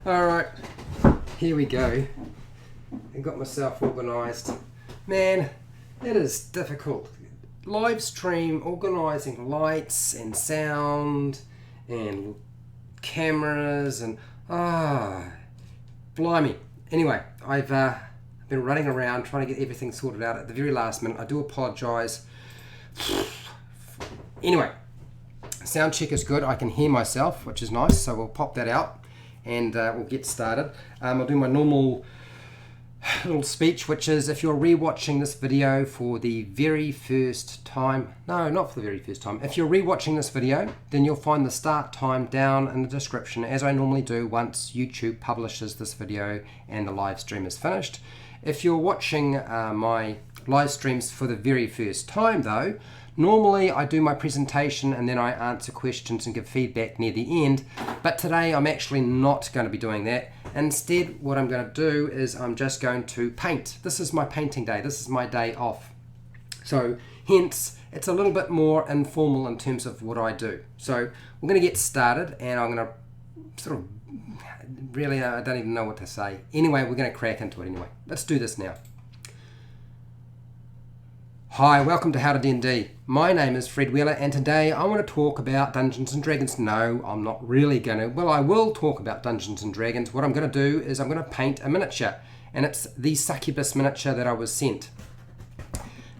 Alright, here we go. I got myself organised. Man, it is difficult. Live stream, organising lights and sound and cameras and blimey. Anyway, I've been running around trying to get everything sorted out at the very last minute. I do apologise. Anyway, sound check is good. I can hear myself, which is nice, so we'll pop that out and we'll get started. I'll do my normal little speech, which is if you're re-watching this video for the very first time, no, not for the very first time, if you're re-watching this video, then you'll find the start time down in the description, as I normally do once YouTube publishes this video and the live stream is finished. If you're watching my live streams for the very first time though, normally I do my presentation and then I answer questions and give feedback near the end, but today I'm actually not going to be doing that. Instead, what I'm going to do is I'm just going to paint. This is my painting day. This is my day off. So hence, it's a little bit more informal in terms of what I do. So we're going to get started and I'm going to sort of, really, I don't even know what to say. Anyway, we're going to crack into it anyway. Let's do this now. Hi, welcome to HowtoDandD. My name is Fred Wheeler and today I want to talk about Dungeons & Dragons. No, I'm not really going to. Well, I will talk about Dungeons & Dragons. What I'm going to do is I'm going to paint a miniature, and it's the Succubus miniature that I was sent.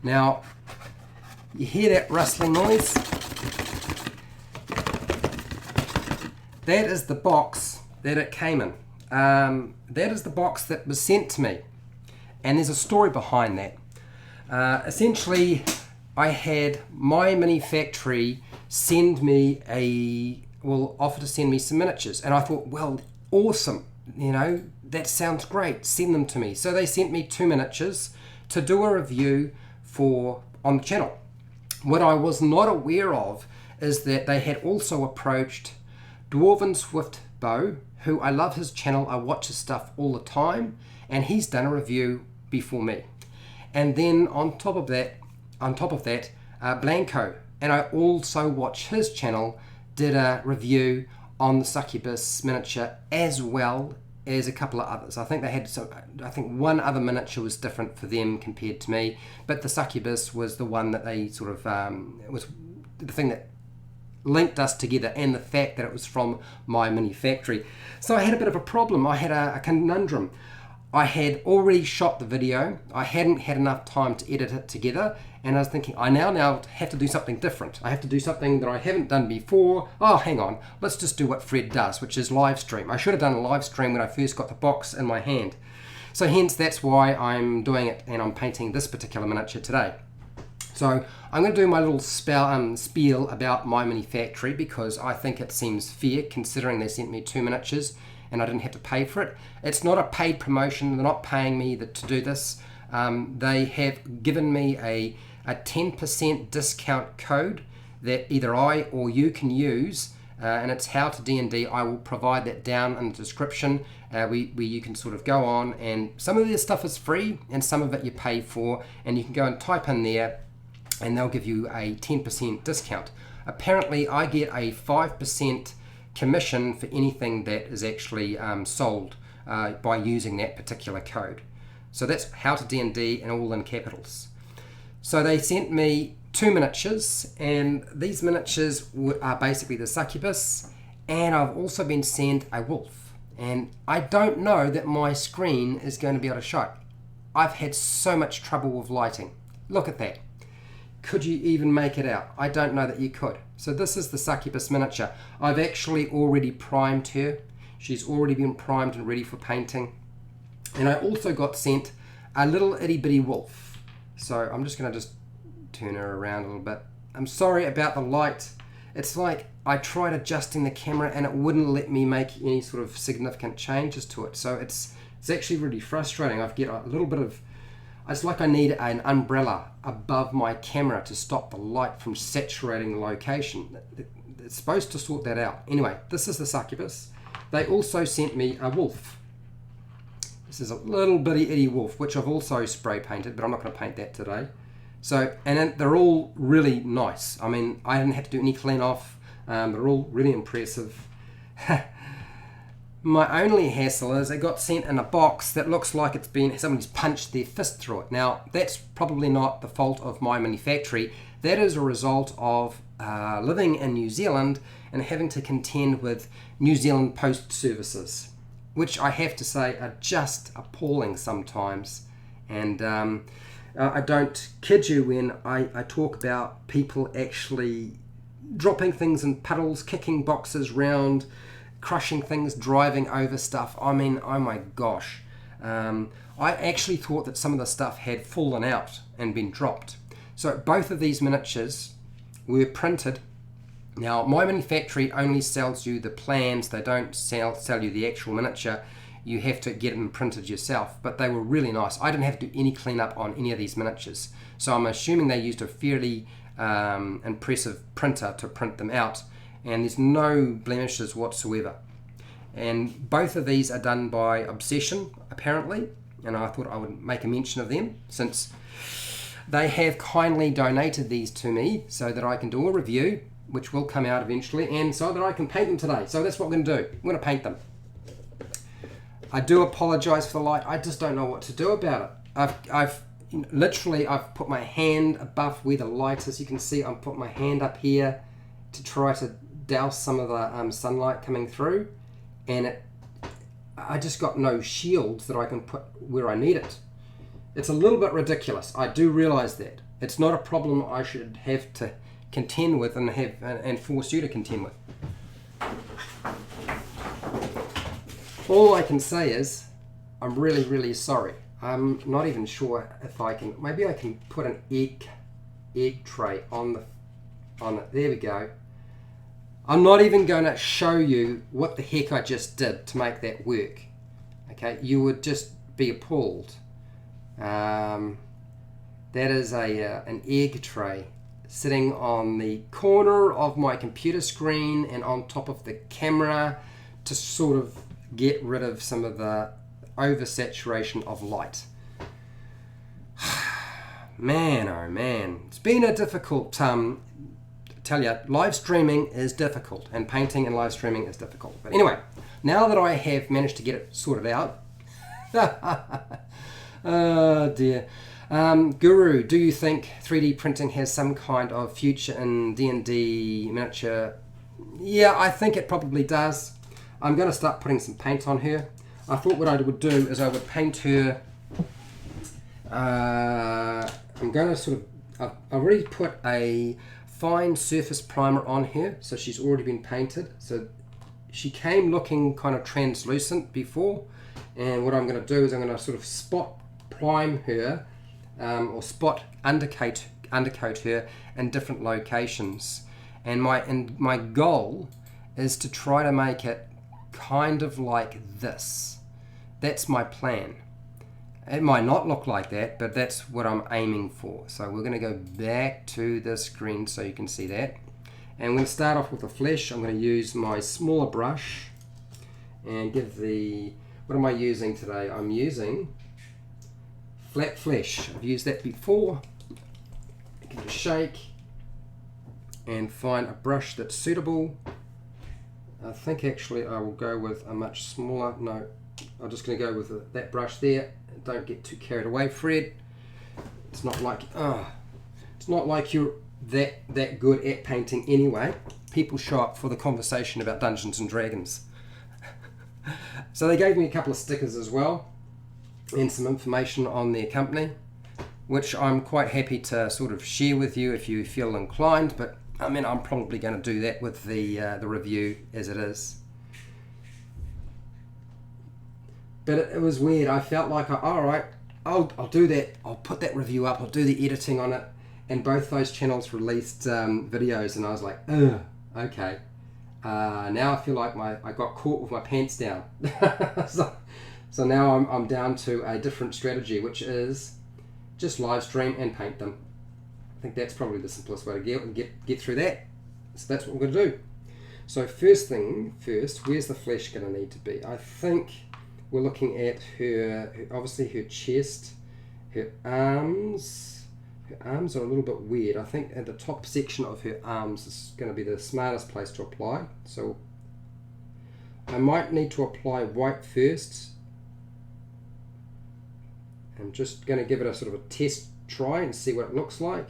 Now, you hear that rustling noise? That is the box that it came in. That is the box that was sent to me, and there's a story behind that. Essentially, I had MyMiniFactory send me offer to send me some miniatures, and I thought, well, awesome, you know, that sounds great, send them to me. So they sent me 2 miniatures to do a review on the channel. What I was not aware of is that they had also approached Dwarven Swiftbow, who I love his channel, I watch his stuff all the time, and he's done a review before me. And then on top of that, Blanco, and I also watch his channel, did a review on the Succubus miniature as well as a couple of others. I think they had I think one other miniature was different for them compared to me, but the Succubus was the one that they sort of was the thing that linked us together, and the fact that it was from MyMiniFactory. So I had a bit of a problem. I had a conundrum. I had already shot the video, I hadn't had enough time to edit it together, and I was thinking, I now have to do something different. I have to do something that I haven't done before. Oh, hang on, let's just do what Fred does, which is live stream. I should have done a live stream when I first got the box in my hand. So hence, that's why I'm doing it, and I'm painting this particular miniature today. So I'm going to do my little spiel about MyMiniFactory, because I think it seems fair, considering they sent me 2 miniatures, and I didn't have to pay for it. It's not a paid promotion. They're not paying me to do this. They have given me a 10% discount code that either I or you can use, and it's HowtoDandD. I will provide that down in the description where you can sort of go on, and some of their stuff is free and some of it you pay for, and you can go and type in there and they'll give you a 10% discount. Apparently I get a 5% commission for anything that is actually sold by using that particular code. So that's HowtoDandD and all in capitals. So they sent me 2 miniatures, and these miniatures are basically the Succubus, and I've also been sent a wolf, and I don't know that my screen is going to be able to show it. I've had so much trouble with lighting. Look at that. Could you even make it out? I don't know that you could. So this is the Succubus miniature. I've actually already primed her. She's already been primed and ready for painting. And I also got sent a little itty bitty wolf. So I'm just going to turn her around a little bit. I'm sorry about the light. It's like I tried adjusting the camera and it wouldn't let me make any sort of significant changes to it. So it's actually really frustrating. I get a little bit of, it's like I need an umbrella above my camera to stop the light from saturating the location. It's supposed to sort that out. Anyway, this is the Succubus. They also sent me a wolf. This is a little bitty itty wolf, which I've also spray painted, but I'm not going to paint that today. So, and they're all really nice. I mean, I didn't have to do any clean off. They're all really impressive. My only hassle is it got sent in a box that looks like it's been somebody's punched their fist through it. Now, that's probably not the fault of MyMiniFactory. That is a result of living in New Zealand and having to contend with New Zealand post services, which I have to say are just appalling sometimes. And I don't kid you when I talk about people actually dropping things in puddles, kicking boxes round, crushing things, driving over stuff. I mean, oh my gosh. I actually thought that some of the stuff had fallen out and been dropped. So both of these miniatures were printed. Now, MyMiniFactory only sells you the plans. They don't sell you the actual miniature. You have to get them printed yourself, but they were really nice. I didn't have to do any cleanup on any of these miniatures. So I'm assuming they used a fairly impressive printer to print them out, and there's no blemishes whatsoever. And both of these are done by Obsession, apparently, and I thought I would make a mention of them since they have kindly donated these to me so that I can do a review, which will come out eventually, and so that I can paint them today. So that's what we're going to do. We're going to paint them. I do apologise for the light. I just don't know what to do about it. I've literally put my hand above where the light is. You can see I've put my hand up here to try to douse some of the sunlight coming through, and I just got no shield that I can put where I need it. It's a little bit ridiculous. I do realise that. It's not a problem I should have to contend with and force you to contend with. All I can say is I'm really, really sorry. I'm not even sure if I can. Maybe I can put an egg tray on it. There we go. I'm not even going to show you what the heck I just did to make that work. Okay, you would just be appalled. That is an egg tray sitting on the corner of my computer screen and on top of the camera to sort of get rid of some of the oversaturation of light. Man, oh man, it's been a difficult tell you, live streaming is difficult, and painting and live streaming is difficult. But anyway, now that I have managed to get it sorted out, oh dear. Guru, do you think 3D printing has some kind of future in D&D miniature? Yeah, I think it probably does. I'm going to start putting some paint on her. I thought what I would do is I would paint her. I'm going to sort of, I've already put a fine surface primer on her, so she's already been painted. So she came looking kind of translucent before, and what I'm going to do is I'm going to sort of spot prime her, or spot undercoat her in different locations. And my goal is to try to make it kind of like this. That's my plan. It might not look like that, but that's what I'm aiming for. So we're going to go back to the screen so you can see that. And we're going to start off with the flesh. I'm going to use my smaller brush and give the, what am I using today? I'm using flat flesh. I've used that before. Give it a shake and find a brush that's suitable. I think actually I will go with a much smaller, no, I'm just going to go with that brush there. Don't get too carried away, Fred. It's not like you're that good at painting anyway. People show up for the conversation about Dungeons and Dragons. So they gave me a couple of stickers as well and some information on their company, which I'm quite happy to sort of share with you if you feel inclined, but I mean, I'm probably going to do that with the review as it is. But it was weird. I felt like, all right, I'll do that. I'll put that review up. I'll do the editing on it. And both those channels released videos, and I was like, ugh, okay. Now I feel like I got caught with my pants down. So now I'm down to a different strategy, which is just live stream and paint them. I think that's probably the simplest way to get through that. So that's what we're going to do. So first thing first, where's the flesh going to need to be? I think we're looking at her obviously her chest, her arms. Her arms are a little bit weird. I think at the top section of her arms is going to be the smartest place to apply. So I might need to apply white first. I'm just going to give it a sort of a test try and see what it looks like.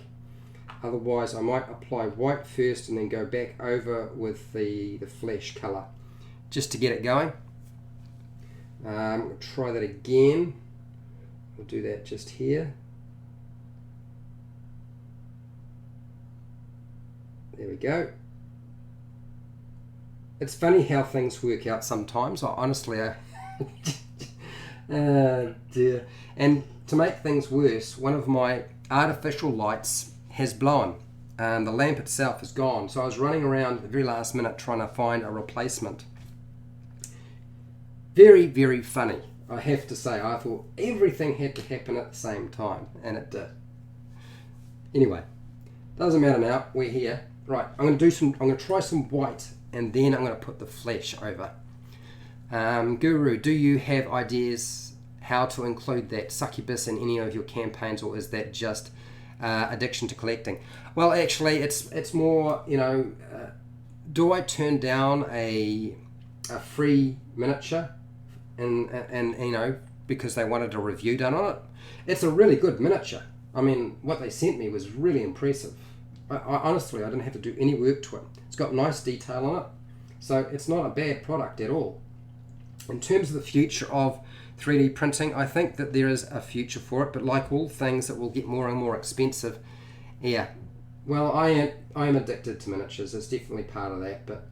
Otherwise I might apply white first and then go back over with the flesh colour just to get it going. We'll try that again. We'll do that just here. There we go. It's funny how things work out sometimes. Honestly, oh dear. And to make things worse, one of my artificial lights has blown and the lamp itself is gone. So I was running around at the very last minute trying to find a replacement. Very, very funny, I have to say. I thought everything had to happen at the same time, and it did. Anyway, doesn't matter now. We're here. Right, I'm going to try some white, and then I'm going to put the flesh over. Guru, do you have ideas how to include that succubus in any of your campaigns, or is that just addiction to collecting? Well, actually, it's more, you know, do I turn down a free miniature, and you know, because they wanted a review done on it? It's a really good miniature. I mean, what they sent me was really impressive. I honestly, I didn't have to do any work to it. It's got nice detail on it, so it's not a bad product at all. In terms of the future of 3D printing, I think that there is a future for it, but like all things, it will get more and more expensive. Yeah, well, I am addicted to miniatures. It's definitely part of that, but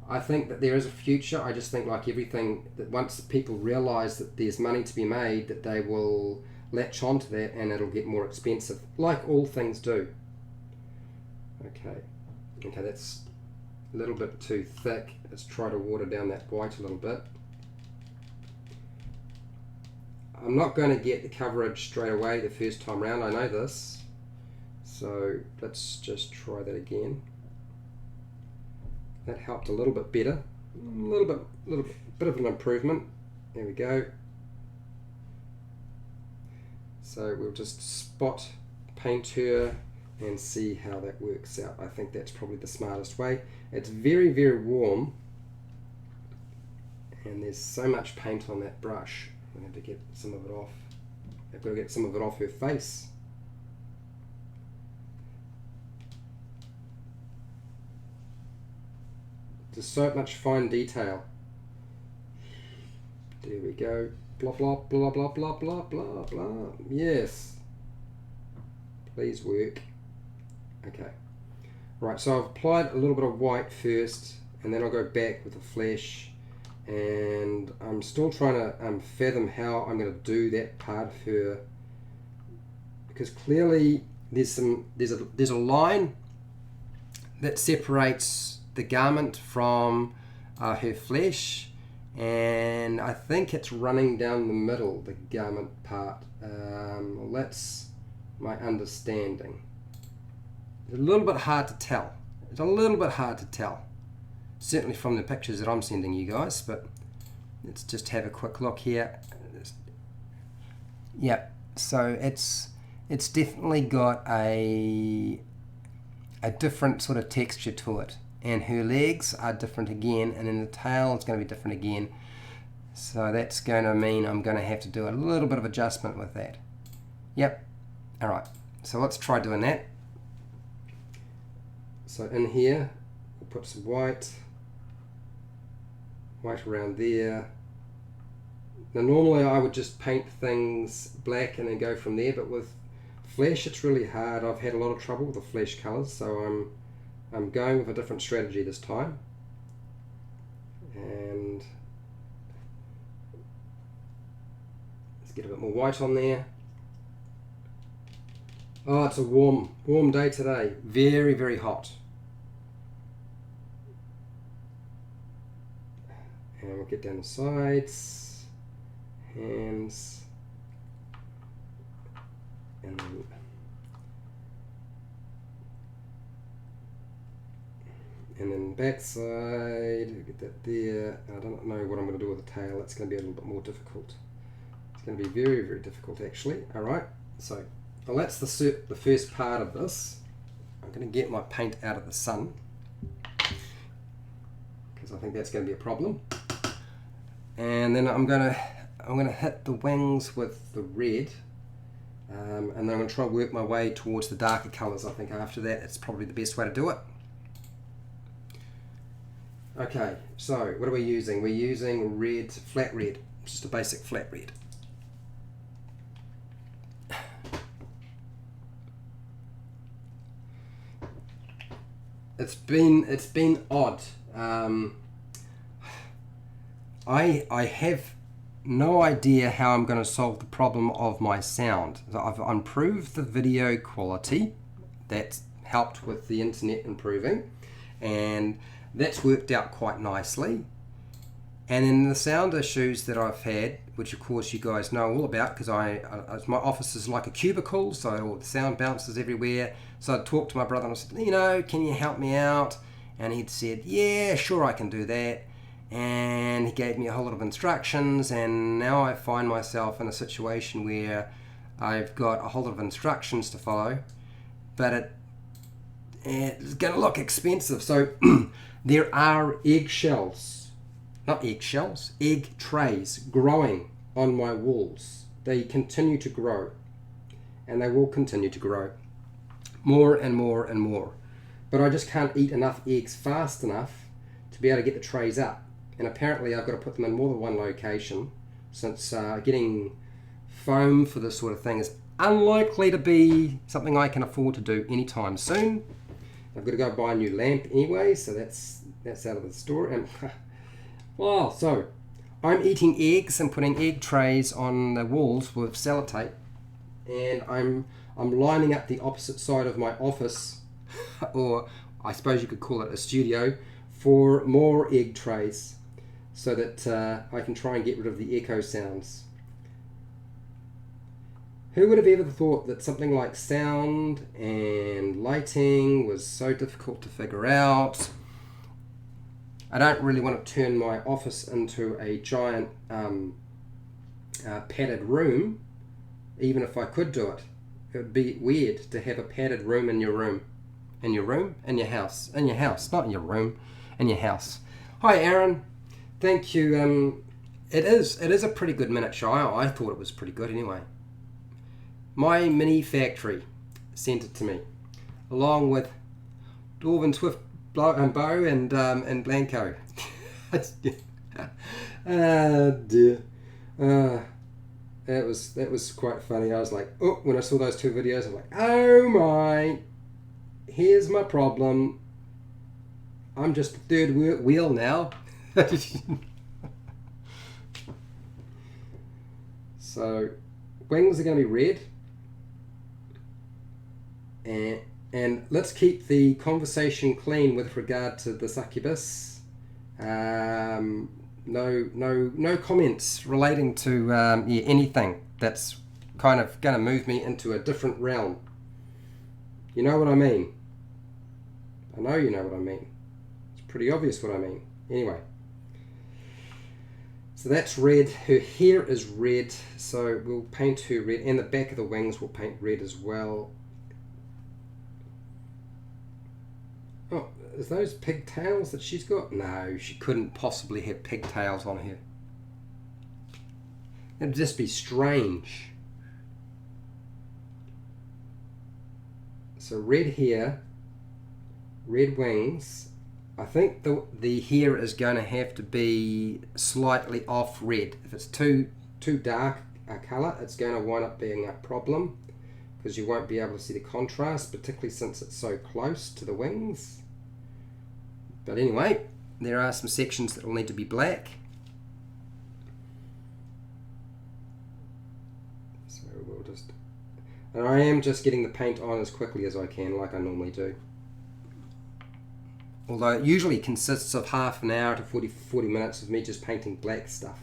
I think that there is a future. I just think, like everything, that once people realise that there's money to be made, that they will latch onto that and it'll get more expensive, like all things do. Okay, that's a little bit too thick. Let's try to water down that white a little bit. I'm not going to get the coverage straight away the first time round, I know this. So let's just try that again. That helped a little bit better. A little bit of an improvement. There we go. So we'll just spot paint her and see how that works out. I think that's probably the smartest way. It's very, very warm, and there's so much paint on that brush. I'm going to have to get some of it off. I've got to get some of it off her face. There's so much fine detail. There we go. Blah, blah, blah, blah, blah, blah, blah, blah. Yes. Please work. Okay. Right, so I've applied a little bit of white first, and then I'll go back with the flesh. And I'm still trying to fathom how I'm going to do that part of her, because clearly there's a line that separates the garment from her flesh, and I think it's running down the middle, the garment part. Well, that's my understanding. It's a little bit hard to tell. It's a little bit hard to tell. Certainly from the pictures that I'm sending you guys, but let's just have a quick look here. Yeah, so it's definitely got a different sort of texture to it, and her legs are different again, and then the tail is going to be different again. So that's going to mean I'm going to have to do a little bit of adjustment with that. Yep. All right. So let's try doing that. So in here, we'll put some white around there. Now normally I would just paint things black and then go from there, but with flesh it's really hard. I've had a lot of trouble with the flesh colors, so I'm going with a different strategy this time. And let's get a bit more white on there. Oh, it's a warm day today. Very, very hot. And we'll get down the sides, hands, and then back side, get that there. I don't know what I'm going to do with the tail. That's going to be a little bit more difficult. It's going to be very, very difficult actually. Alright, so well, that's the first part of this. I'm going to get my paint out of the sun, because I think that's going to be a problem. And then I'm gonna hit the wings with the red, and then I'm going to try and work my way towards the darker colours. I think after that it's probably the best way to do it. Okay, so what are we using? We're using red, flat red, just a basic flat red. It's been odd. I have no idea how I'm going to solve the problem of my sound. So I've improved the video quality. That's helped with the internet improving, and that's worked out quite nicely. And then the sound issues that I've had, which of course you guys know all about, because my office is like a cubicle, so all the sound bounces everywhere. So I talked to my brother and I said, you know, can you help me out? And he'd said, yeah, sure, I can do that. And he gave me a whole lot of instructions, and now I find myself in a situation where I've got a whole lot of instructions to follow, but it's going to look expensive. So there are egg trays growing on my walls. They continue to grow, and they will continue to grow more and more and more. But I just can't eat enough eggs fast enough to be able to get the trays up. And apparently I've got to put them in more than one location, since getting foam for this sort of thing is unlikely to be something I can afford to do anytime soon. I've got to go buy a new lamp anyway, so that's out of the store. And well, so I'm eating eggs and putting egg trays on the walls with sellotape, and I'm lining up the opposite side of my office, or I suppose you could call it a studio, for more egg trays, so that I can try and get rid of the echo sounds. Who would have ever thought that something like sound and lighting was so difficult to figure out? I don't really want to turn my office into a giant padded room, even if I could do it. It would be weird to have a padded room in your room. In your room? In your house. In your house, not in your room. In your house. Hi Aaron. Thank you. It is a pretty good miniature. I thought it was pretty good anyway. MyMiniFactory sent it to me, along with Dwarven Swift Bow and Blanco. Ah dear. That was quite funny. I was like, oh, when I saw those two videos, I was like, oh my, here's my problem. I'm just the third wheel now. So wings are going to be red, and let's keep the conversation clean with regard to the succubus. No comments relating to anything that's kind of going to move me into a different realm. You know what I mean? I know you know what I mean. It's pretty obvious what I mean. Anyway. So that's red. Her hair is red, so we'll paint her red, and the back of the wings we'll paint red as well. Oh, is those pigtails that she's got? No, she couldn't possibly have pigtails on her. It'd just be strange. So red hair, red wings. I think the hair is going to have to be slightly off red. If it's too dark a colour, it's going to wind up being a problem, because you won't be able to see the contrast, particularly since it's so close to the wings. But anyway, there are some sections that will need to be black. So we'll just... And I am just getting the paint on as quickly as I can, like I normally do. Although it usually consists of half an hour to 40 minutes of me just painting black stuff.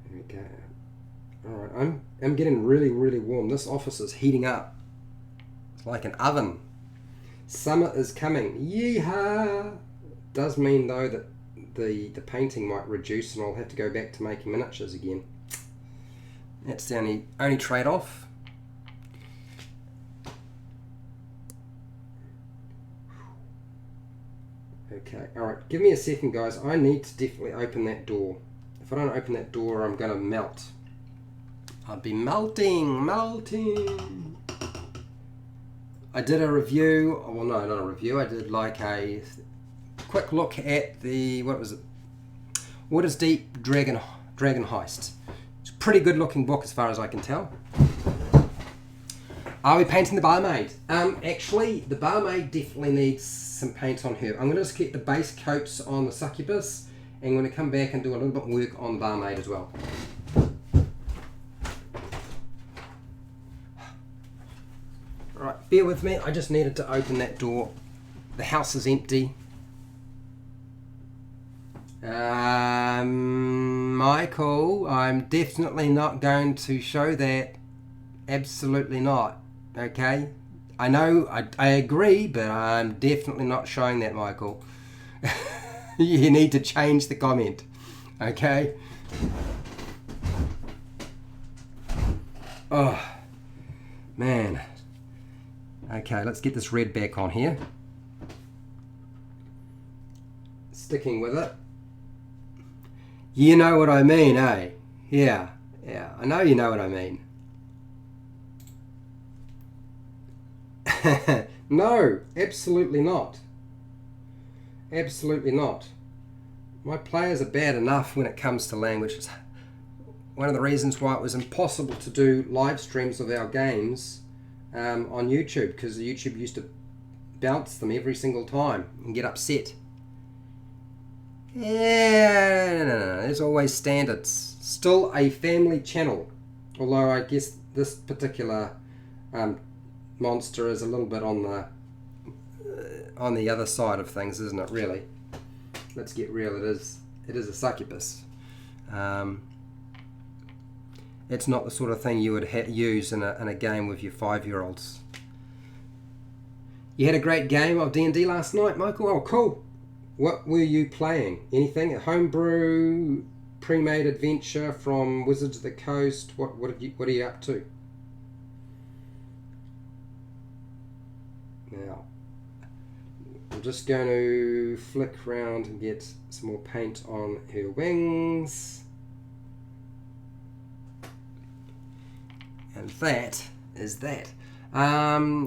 There we go. Alright, I'm getting really, really warm. This office is heating up. It's like an oven. Summer is coming. Yeehaw! Does mean though that the painting might reduce and I'll have to go back to making miniatures again. That's the only trade-off. Okay, alright, give me a second, guys. I need to definitely open that door. If I don't open that door, I'm going to melt. I'll be melting. I did a review, well no, not a review, I did like a quick look at the, what was it? Water's Deep Dragon Heist. It's a pretty good looking book as far as I can tell. Are we painting the barmaid? Actually, the barmaid definitely needs some paint on her. I'm going to just get the base coats on the Succubus, and I'm going to come back and do a little bit of work on the barmaid as well. Alright, bear with me, I just needed to open that door. The house is empty. Michael, I'm definitely not going to show that. Absolutely not. Okay? I know, I agree, but I'm definitely not showing that, Michael. You need to change the comment. Okay? Oh, man. Okay, let's get this red back on here. Sticking with it. You know what I mean, eh? Yeah, I know you know what I mean. No, absolutely not. Absolutely not. My players are bad enough when it comes to language. It's one of the reasons why it was impossible to do live streams of our games on YouTube, because YouTube used to bounce them every single time and get upset. Yeah, no. There's always standards. Still a family channel, although I guess this particular monster is a little bit on the other side of things, isn't it? Really, let's get real. It is a succubus. It's not the sort of thing you would use in a game with your 5-year-olds. You had a great game of D&D last night, Michael? Oh, cool. What were you playing? Anything? A homebrew, pre-made adventure from Wizards of the Coast? What are you up to? Now, I'm just going to flick around and get some more paint on her wings. And that is that.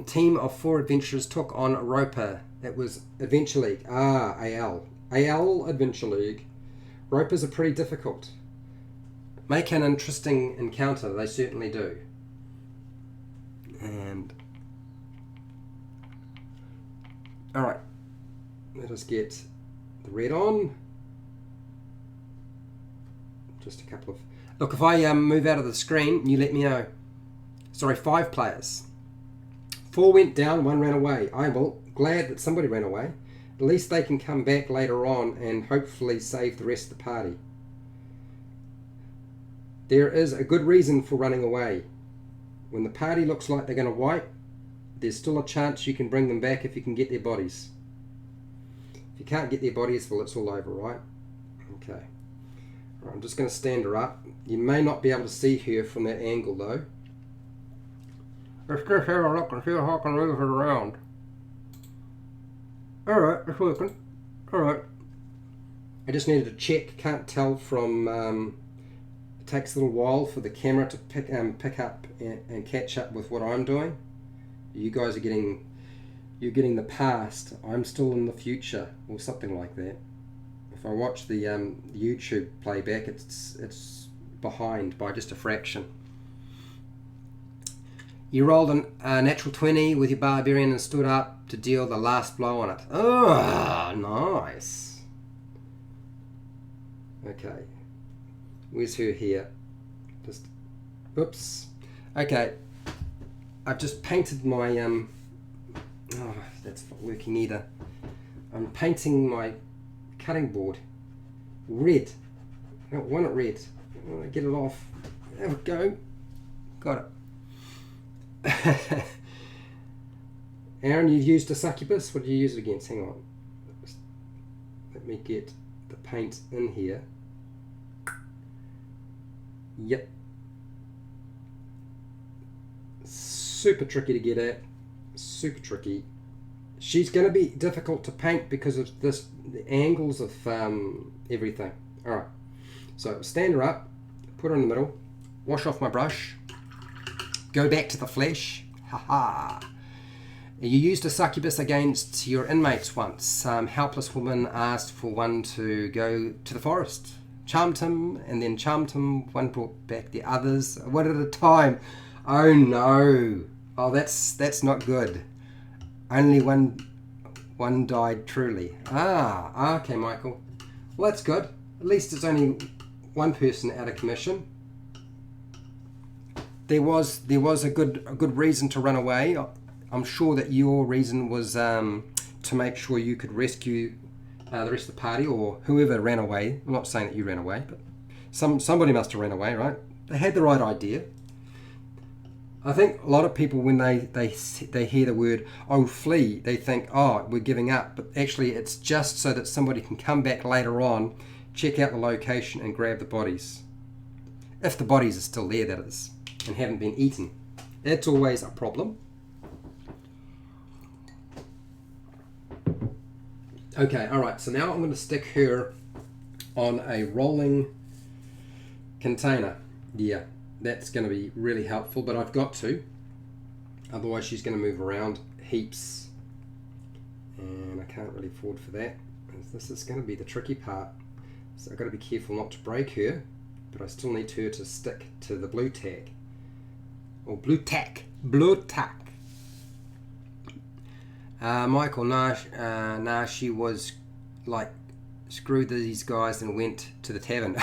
Team of 4 adventurers took on Roper. That was Adventure League. AL. AL Adventure League. Ropers are pretty difficult. Make an interesting encounter. They certainly do. And alright. Let us get the red on. Just a couple of... Look, if I move out of the screen, you let me know. Sorry, 5 players. 4 went down, 1 ran away. I'm glad that somebody ran away. At least they can come back later on and hopefully save the rest of the party. There is a good reason for running away. When the party looks like they're going to wipe, there's still a chance you can bring them back if you can get their bodies. If you can't get their bodies, well, it's all over, right? Okay. Right, I'm just going to stand her up. You may not be able to see her from that angle, though. Let's just have a look and see how I can move it around. Alright, it's working. Alright. I just needed to check. Can't tell from... it takes a little while for the camera to pick up and catch up with what I'm doing. You guys are getting... You're getting the past. I'm still in the future. Or something like that. If I watch the YouTube playback, it's behind by just a fraction. You rolled a natural 20 with your barbarian and stood up to deal the last blow on it. Oh, nice. Okay. Where's her here? Just, oops. Okay. I've just painted my, oh, that's not working either. I'm painting my cutting board red. I don't want it red. I want to get it off. There we go. Got it. Aaron, you've used a succubus. What did you use it against? Hang on. Let me get the paint in here. Yep. Super tricky to get at. Super tricky. she's going to be difficult to paint because of the angles of everything. All right, so stand her up, put her in the middle, wash off my brush, go back to the flesh. Haha. You used a succubus against your inmates once. Some helpless woman asked for one to go to the forest. Charmed him, and then charmed him. One brought back the others, one at a time. Oh no! Oh, that's not good. Only one died truly. Ah, okay, Michael. Well, that's good. At least it's only one person out of commission. There was a good reason to run away. I'm sure that your reason was to make sure you could rescue the rest of the party or whoever ran away. I'm not saying that you ran away, but somebody must have ran away, right? They had the right idea. I think a lot of people, when they hear the word, oh, flee, they think, oh, we're giving up. But actually, it's just so that somebody can come back later on, check out the location and grab the bodies. If the bodies are still there, that is, and haven't been eaten. It's always a problem. Okay, all right, so now I'm going to stick her on a rolling container. Yeah, that's going to be really helpful, but I've got to. Otherwise, she's going to move around heaps, and I can't really afford for that. This is going to be the tricky part. So I've got to be careful not to break her, but I still need her to stick to the blue tag. Or blue tack. Blue tack. Michael, nah, she was like, screw these guys and went to the tavern.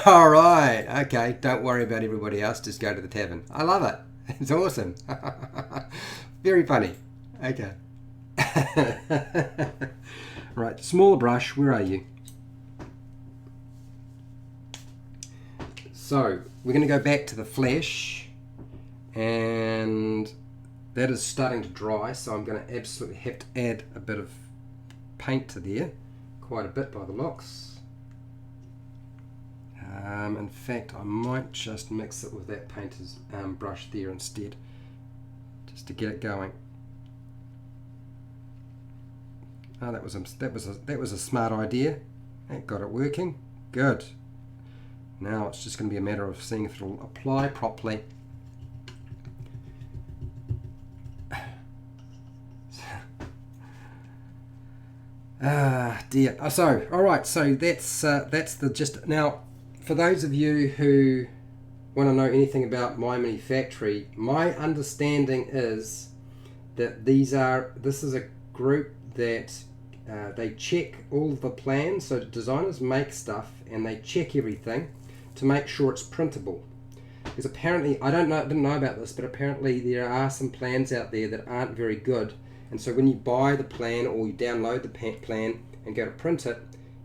All right, okay, don't worry about everybody else, just go to the tavern. I love it. It's awesome. Very funny. Okay. Right, smaller brush, where are you? So, we're going to go back to the flesh, and that is starting to dry, so I'm going to absolutely have to add a bit of paint to there, quite a bit by the looks. In fact, I might just mix it with that painter's brush there instead, just to get it going. Oh, that was a smart idea. That got it working. Good. Now it's just going to be a matter of seeing if it'll apply properly. Dear. Oh, so, all right. So that's the gist. Now, for those of you who want to know anything about MyMiniFactory, my understanding is that this is a group that they check all of the plans. So designers make stuff and they check everything to make sure it's printable. Because apparently, didn't know about this, but apparently there are some plans out there that aren't very good. And so when you buy the plan or you download the plan and go to print it,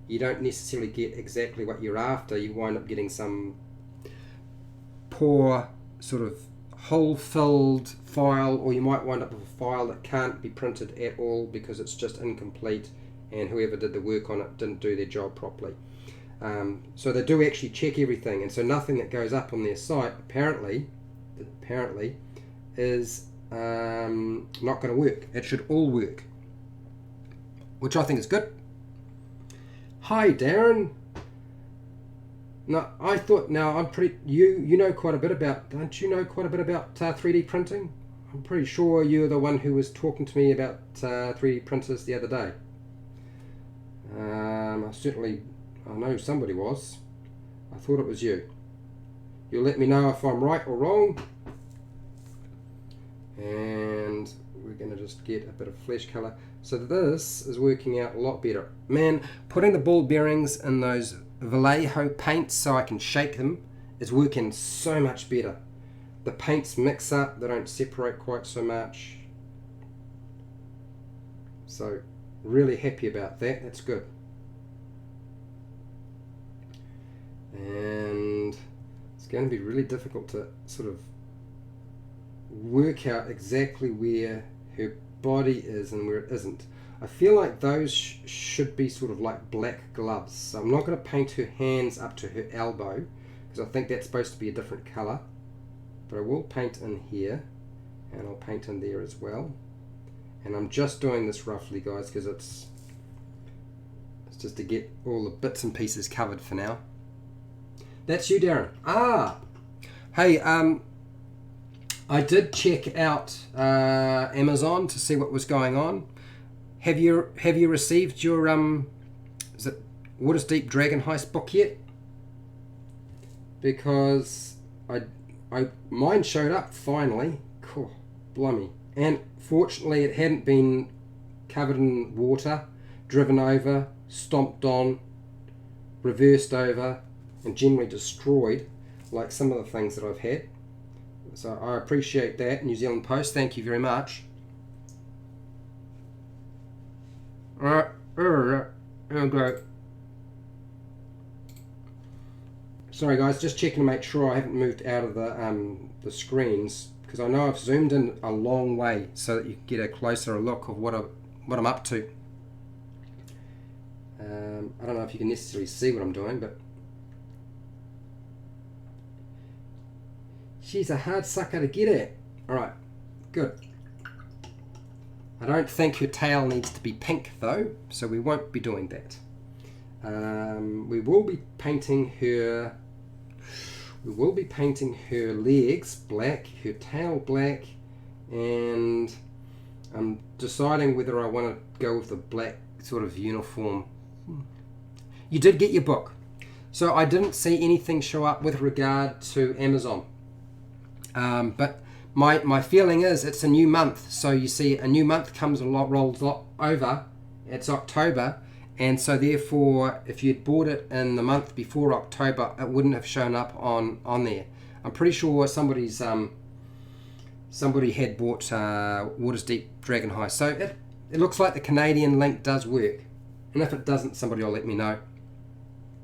you don't necessarily get exactly what you're after. You wind up getting some poor sort of hole-filled file, or you might wind up with a file that can't be printed at all because it's just incomplete and whoever did the work on it didn't do their job properly. So they do actually check everything, and so nothing that goes up on their site apparently is not going to work. It should all work, which I think is good. Hi Darren. No, I thought, now I'm pretty, you know quite a bit about, don't you know quite a bit about 3D printing? I'm pretty sure you're the one who was talking to me about 3D printers the other day. I know somebody was. I thought it was you. You'll let me know if I'm right or wrong. And we're going to just get a bit of flesh color. So this is working out a lot better. Man, putting the ball bearings in those Vallejo paints so I can shake them is working so much better. The paints mix up, they don't separate quite so much. So really happy about that, that's good. And it's going to be really difficult to sort of work out exactly where her body is and where it isn't. I feel like those should be sort of like black gloves. So I'm not going to paint her hands up to her elbow because I think that's supposed to be a different colour. But I will paint in here and I'll paint in there as well. And I'm just doing this roughly, guys, because it's just to get all the bits and pieces covered for now. That's you, Darren. Ah, hey, I did check out Amazon to see what was going on. Have you received your is it Waters Deep Dragon Heist book yet? Because mine showed up finally. Cool, blimey. And fortunately it hadn't been covered in water, driven over, stomped on, reversed over, and generally destroyed like some of the things that I've had. So I appreciate that, New Zealand Post. Thank you very much. Alright, go. Sorry guys, just checking to make sure I haven't moved out of the screens, because I know I've zoomed in a long way so that you can get a closer look of what I'm up to. I don't know if you can necessarily see what I'm doing, but she's a hard sucker to get at. Alright, good. I don't think her tail needs to be pink though, so we won't be doing that. We will be painting her legs black, her tail black, and I'm deciding whether I want to go with the black sort of uniform. You did get your book, so I didn't see anything show up with regard to Amazon, but my feeling is it's a new month. So you see, a new month rolls over. It's October, and so therefore if you'd bought it in the month before October, it wouldn't have shown up on there. I'm pretty sure somebody had bought Waters Deep Dragon Heist. So it looks like the Canadian link does work, and if it doesn't, somebody will let me know,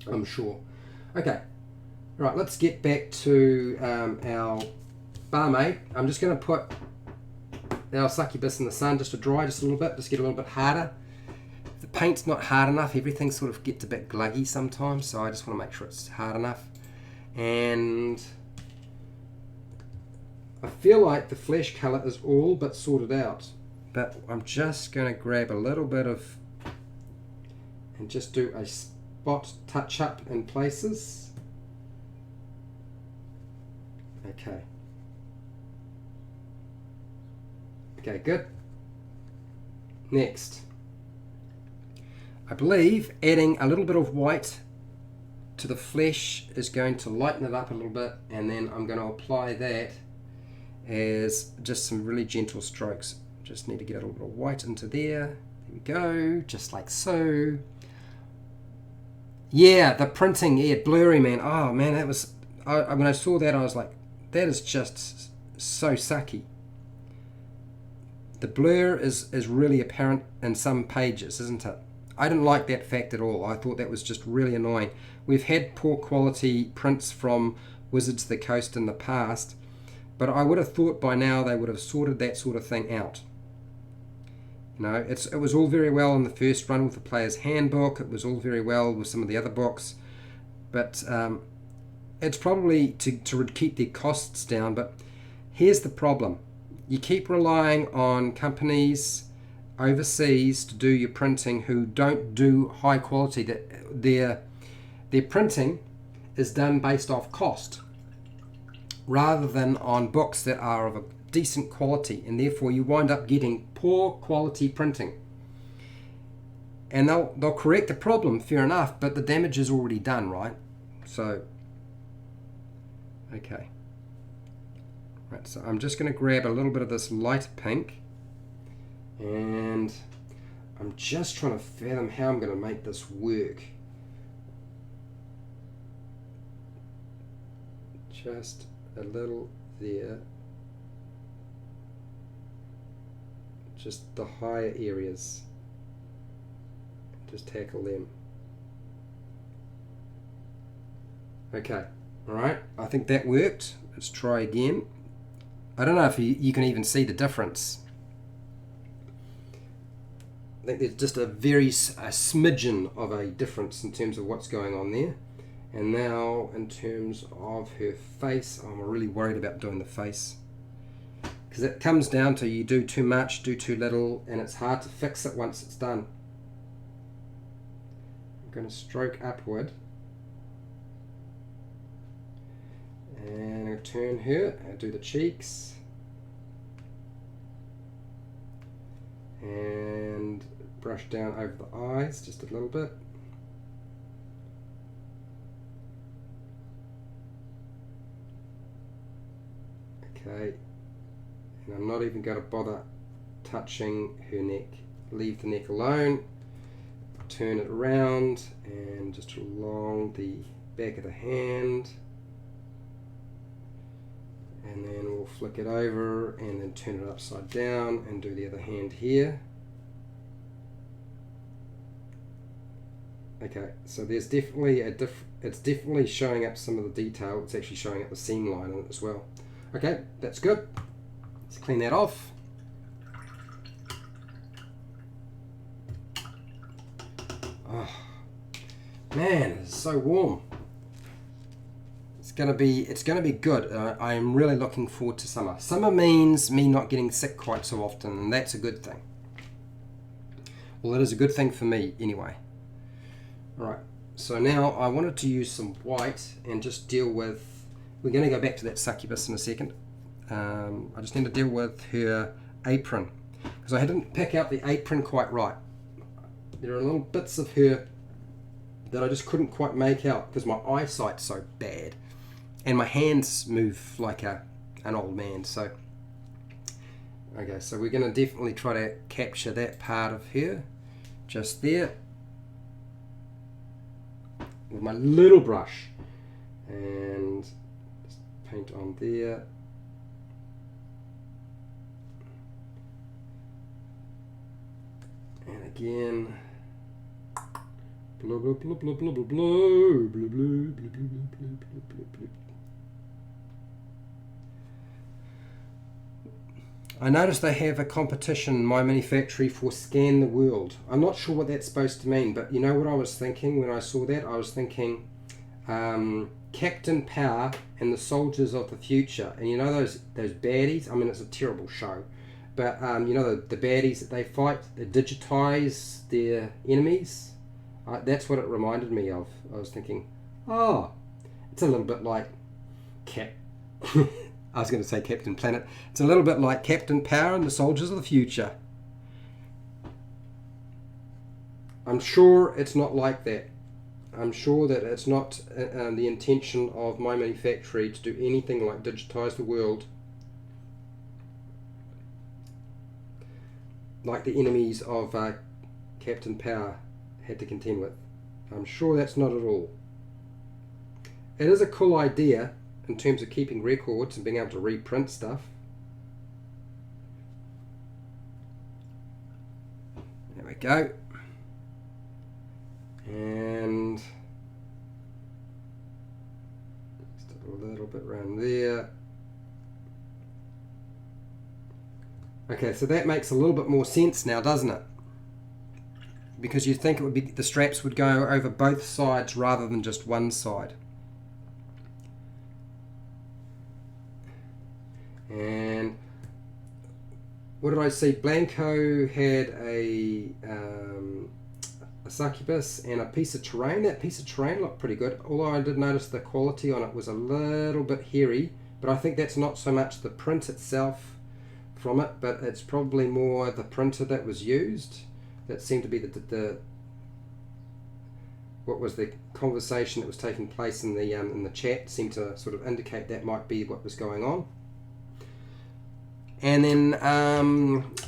I'm sure. Okay, right, let's get back to our barmaid. I'm just going to put our succubus in the sun just to dry just a little bit, just get a little bit harder. If the paint's not hard enough, everything sort of gets a bit gluggy sometimes, so I just want to make sure it's hard enough. And I feel like the flesh colour is all but sorted out, but I'm just going to grab a little bit of and just do a spot touch up in places. Okay, good. Next, I believe adding a little bit of white to the flesh is going to lighten it up a little bit, and then I'm going to apply that as just some really gentle strokes. Just need to get a little bit of white into there. There we go, just like so. Yeah, the printing, yeah, blurry, man. Oh man, that was, when I saw that I was like, that is just so sucky. The blur is really apparent in some pages, isn't it? I didn't like that fact at all. I thought that was just really annoying. We've had poor quality prints from Wizards of the Coast in the past, but I would have thought by now they would have sorted that sort of thing out. You know, it was all very well in the first run with the Player's Handbook. It was all very well with some of the other books, but it's probably to keep their costs down. But here's the problem. You keep relying on companies overseas to do your printing who don't do high quality. That their printing is done based off cost rather than on books that are of a decent quality, and therefore you wind up getting poor quality printing. And they'll correct the problem, fair enough, but the damage is already done, right? So, okay. Right, so I'm just going to grab a little bit of this light pink, and I'm just trying to fathom how I'm going to make this work. Just a little there. Just the higher areas. Just tackle them. Okay, alright, I think that worked. Let's try again. I don't know if you can even see the difference. I think there's just a smidgen of a difference in terms of what's going on there. And now in terms of her face, I'm really worried about doing the face, because it comes down to you do too much, do too little, and it's hard to fix it once it's done. I'm going to stroke upward, and I'll turn her and do the cheeks, and brush down over the eyes just a little bit. Okay, and I'm not even going to bother touching her neck. Leave the neck alone. Turn it around and just along the back of the hand, and then we'll flick it over and then turn it upside down and do the other hand here. Okay, so there's definitely it's definitely showing up some of the detail. It's actually showing up the seam line on it as well. Okay, that's good. Let's clean that off. Oh, man, it's so warm. It's gonna be good. I am really looking forward to summer. Summer means me not getting sick quite so often, and that's a good thing. Well, it is a good thing for me anyway. All right, so now I wanted to use some white and just deal with. We're going to go back to that succubus in a second. I just need to deal with her apron, because I didn't pick out the apron quite right. There are little bits of her that I just couldn't quite make out because my eyesight's so bad, and my hands move like an old man. So, okay, so we're going to definitely try to capture that part of her, just there, with my little brush, and paint on there. And again, blah blah blah blah blah blah blah blah blah blah blah blah blah blah. I noticed they have a competition, MyMiniFactory, for Scan the World. I'm not sure what that's supposed to mean, but you know what I was thinking when I saw that? I was thinking Captain Power and the Soldiers of the Future, and you know those baddies. I mean, it's a terrible show, but you know the baddies that they fight, they digitize their enemies. That's what it reminded me of. I was thinking, oh, it's a little bit like I was going to say Captain Planet. It's a little bit like Captain Power and the Soldiers of the Future. I'm sure it's not like that. I'm sure that it's not the intention of MyMiniFactory to do anything like digitize the world like the enemies of Captain Power had to contend with. I'm sure that's not at all. It is a cool idea in terms of keeping records and being able to reprint stuff. There we go. And just a little bit around there. Okay, so that makes a little bit more sense now, doesn't it? Because you'd think it would be the straps would go over both sides rather than just one side. And what did I see? Blanco had a succubus and a piece of terrain. That piece of terrain looked pretty good, although I did notice the quality on it was a little bit hairy, but I think that's not so much the print itself from it, but it's probably more the printer that was used. That seemed to be the what was the conversation that was taking place in the chat seemed to sort of indicate that might be what was going on. And then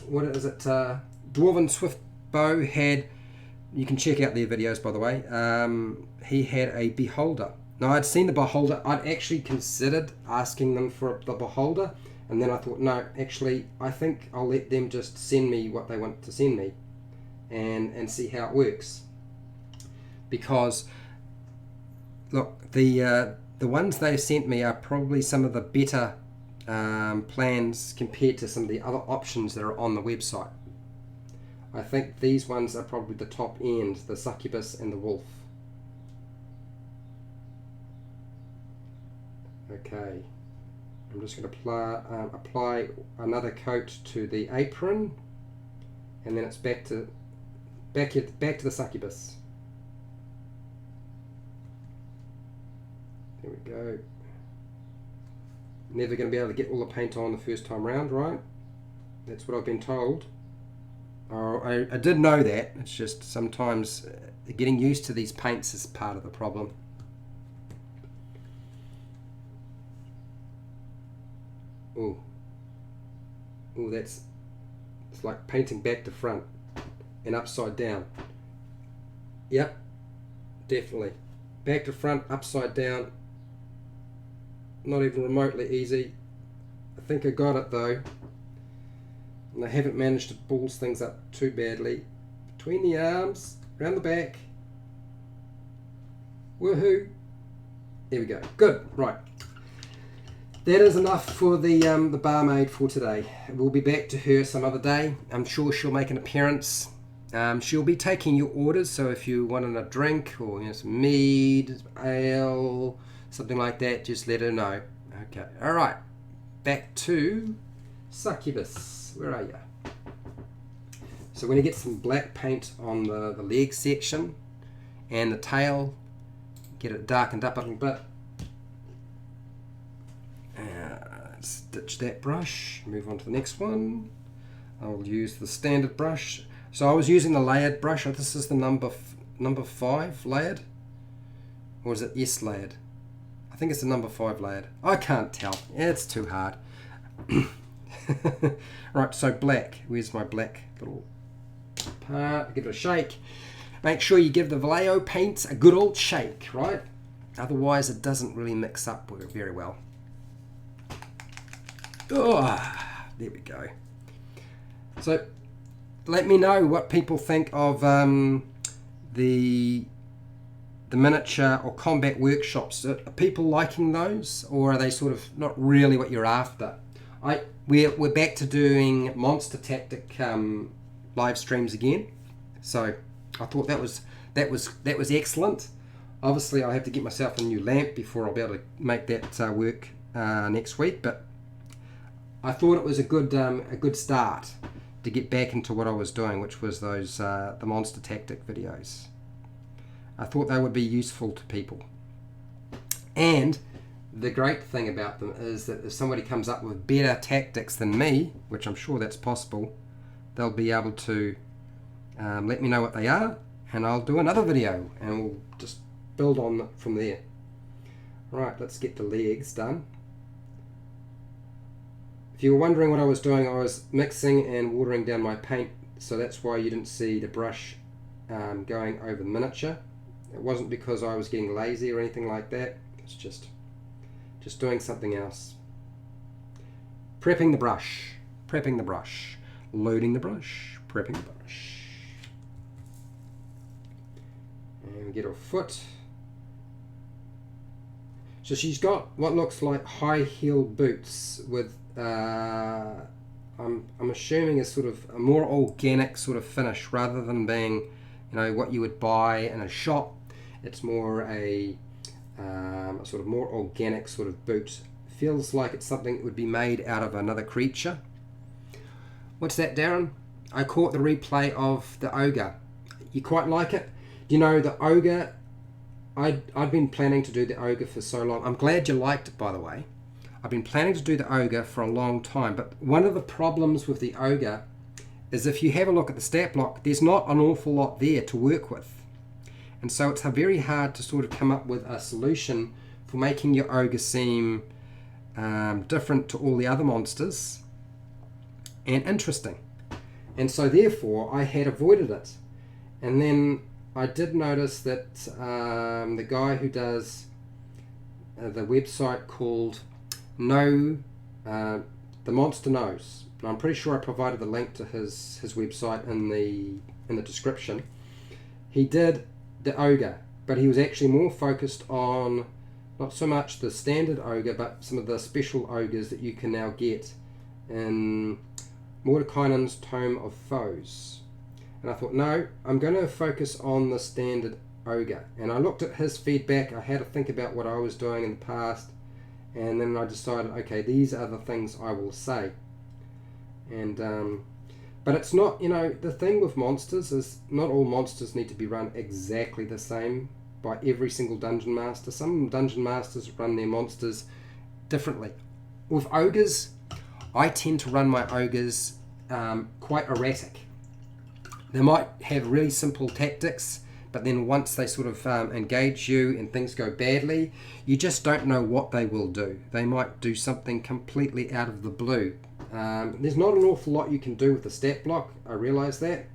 what is it? Dwarven Swift Bow had. You can check out their videos, by the way. He had a beholder. Now, I'd seen the beholder. I'd actually considered asking them for the beholder, and then I thought, no, actually, I think I'll let them just send me what they want to send me, and see how it works. Because, look, the ones they sent me are probably some of the better plans compared to some of the other options that are on the website. I think these ones are probably the top end, the succubus and the wolf. Okay, I'm just going to apply another coat to the apron, and then it's back to the succubus. There we go. Never going to be able to get all the paint on the first time round, right? That's what I've been told. I did know that. It's just sometimes getting used to these paints is part of the problem. Oh, it's like painting back to front and upside down. Yep, definitely. Back to front, upside down. Not even remotely easy. I think I got it though. And I haven't managed to balls things up too badly. Between the arms, around the back. Woohoo! There we go. Good. Right. That is enough for the barmaid for today. We'll be back to her some other day. I'm sure she'll make an appearance. She'll be taking your orders, so if you want a drink or some mead, ale, something like that, just let her know. Okay. All right. Back to Succubus. Where are you? So we're going to get some black paint on the leg section and the tail. Get it darkened up a little bit. Ditch that brush, move on to the next one. I'll use the standard brush. So I was using the layered brush. This is the number 5 layered, or is it S layered? I think it's the number 5 layered. I can't tell. It's too hard. Right, so black. Where's my black little part? Give it a shake. Make sure you give the Vallejo paint a good old shake, right? Otherwise it doesn't really mix up very well. Oh, there we go. So let me know what people think of the miniature or combat workshops. Are people liking those, or are they sort of not really what you're after? We're back to doing monster tactic live streams again. So I thought that was excellent. Obviously I have to get myself a new lamp before I'll be able to make that work next week, but I thought it was a good start to get back into what I was doing, which was those the monster tactic videos. I thought they would be useful to people. And the great thing about them is that if somebody comes up with better tactics than me, which I'm sure that's possible, they'll be able to let me know what they are, and I'll do another video and we'll just build on it from there. Right, let's get the legs done. If you were wondering what I was doing, I was mixing and watering down my paint, so that's why you didn't see the brush going over the miniature. It wasn't because I was getting lazy or anything like that. It's just doing something else. Prepping the brush, loading the brush, prepping the brush. And we get her foot. So she's got what looks like high heel boots with I'm assuming a sort of a more organic sort of finish rather than being, you know, what you would buy in a shop. It's more a sort of more organic sort of boot. Feels like it's something that would be made out of another creature. What's that, Darren? I caught the replay of the Ogre. You quite like it? You know, the Ogre, I've been planning to do the Ogre for so long. I'm glad you liked it, by the way. I've been planning to do the Ogre for a long time, but one of the problems with the Ogre is if you have a look at the stat block, there's not an awful lot there to work with. And so it's very hard to sort of come up with a solution for making your Ogre seem different to all the other monsters and interesting. And so therefore I had avoided it. And then I did notice that the guy who does the website called the Monster Knows, and I'm pretty sure I provided the link to his website in the description. He did the Ogre, but he was actually more focused on not so much the standard Ogre, but some of the special Ogres that you can now get in Mordekainen's Tome of Foes. And I thought, no, I'm going to focus on the standard Ogre. And I looked at his feedback. I had to think about what I was doing in the past, and then I decided, okay, these are the things I will say. And but it's not, you know, the thing with monsters is not all monsters need to be run exactly the same by every single dungeon master. Some dungeon masters run their monsters differently. With ogres, I tend to run my ogres quite erratic. They might have really simple tactics, but then once they sort of engage you and things go badly, you just don't know what they will do. They might do something completely out of the blue. There's not an awful lot you can do with the stat block, I realise that,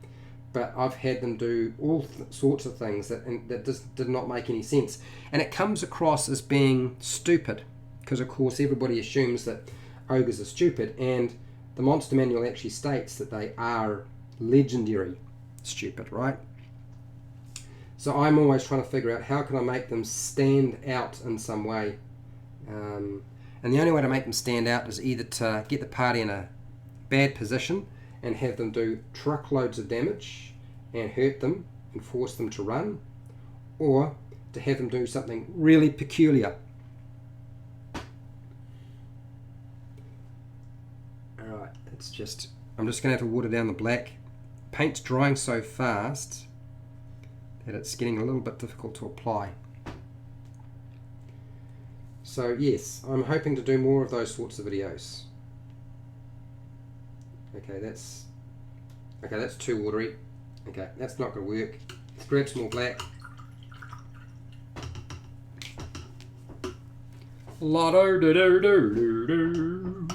but I've had them do all sorts of things that just did not make any sense. And it comes across as being stupid, because of course everybody assumes that ogres are stupid, and the monster manual actually states that they are legendary stupid, right? So I'm always trying to figure out how can I make them stand out in some way. And the only way to make them stand out is either to get the party in a bad position and have them do truckloads of damage and hurt them and force them to run, or to have them do something really peculiar. Alright, it's just, I'm just going to have to water down the black. Paint's drying so fast that it's getting a little bit difficult to apply. So yes, I'm hoping to do more of those sorts of videos. Okay, that's too watery. Okay, that's not going to work. Let's grab some more black. La-do-do-do-do-do-do.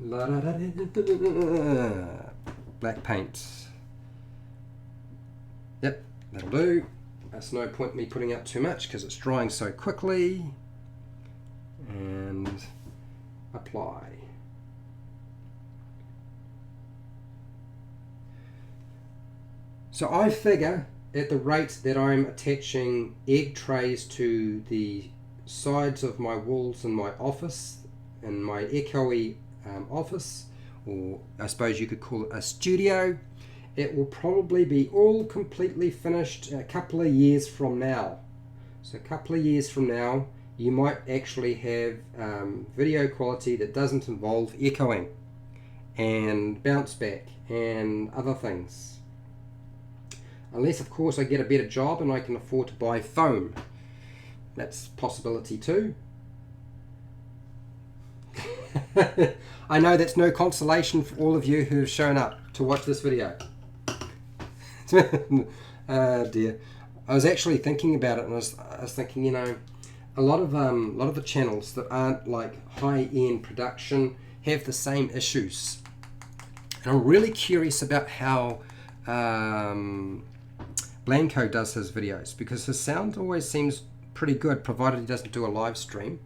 La-da-da-da-da-da-da. Black paint. Yep, that'll do. There's no point me putting out too much because it's drying so quickly. And apply. So I figure at the rate that I'm attaching egg trays to the sides of my walls in my office, in my echoey office, or I suppose you could call it a studio, it will probably be all completely finished a couple of years from now. So a couple of years from now, you might actually have video quality that doesn't involve echoing and bounce back and other things. Unless, of course, I get a better job and I can afford to buy foam. That's a possibility too. I know that's no consolation for all of you who have shown up to watch this video. Oh dear. I was actually thinking about it, and I was thinking, you know, a lot of the channels that aren't like high-end production have the same issues, and I'm really curious about how Blanco does his videos, because his sound always seems pretty good, provided he doesn't do a live stream.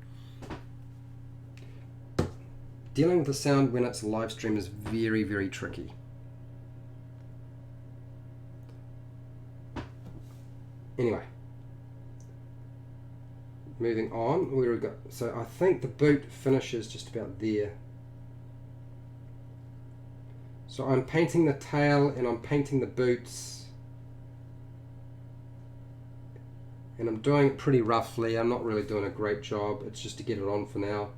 Dealing with the sound when it's a live stream is very, very tricky. Anyway, moving on, where we got, so I think the boot finishes just about there. So I'm painting the tail and I'm painting the boots, and I'm doing it pretty roughly. I'm not really doing a great job, it's just to get it on for now.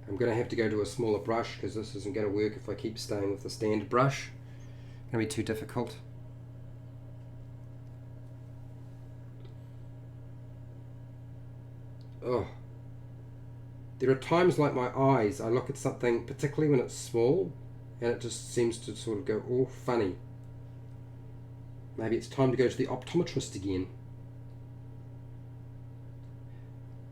I'm going to have to go to a smaller brush because this isn't going to work if I keep staying with the standard brush. It's going to be too difficult. Oh. There are times like my eyes, I look at something, particularly when it's small, and it just seems to sort of go all funny. Maybe it's time to go to the optometrist again.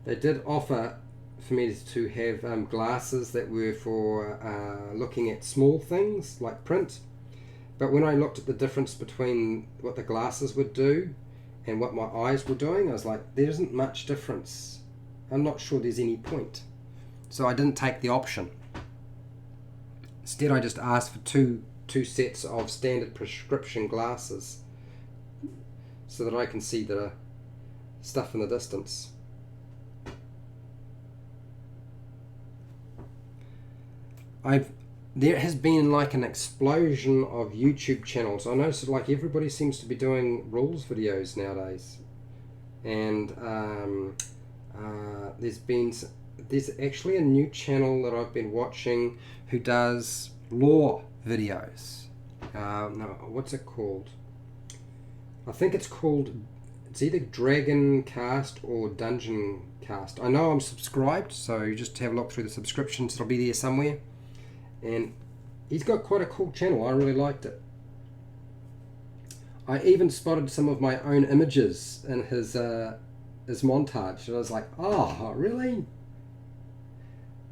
They did offer for me to have glasses that were for looking at small things like print, but when I looked at the difference between what the glasses would do and what my eyes were doing, I was like, there isn't much difference. I'm not sure there's any point. So I didn't take the option. Instead I just asked for two sets of standard prescription glasses so that I can see the stuff in the distance. there has been like an explosion of YouTube channels. I noticed like everybody seems to be doing rules videos nowadays, and there's actually a new channel that I've been watching who does lore videos. No, what's it called? I think it's either Dragon Cast or Dungeon Cast. I know I'm subscribed, so just have a look through the subscriptions. It'll be there somewhere. And he's got quite a cool channel. I really liked it. I even spotted some of my own images in his montage, and I was like, oh, really?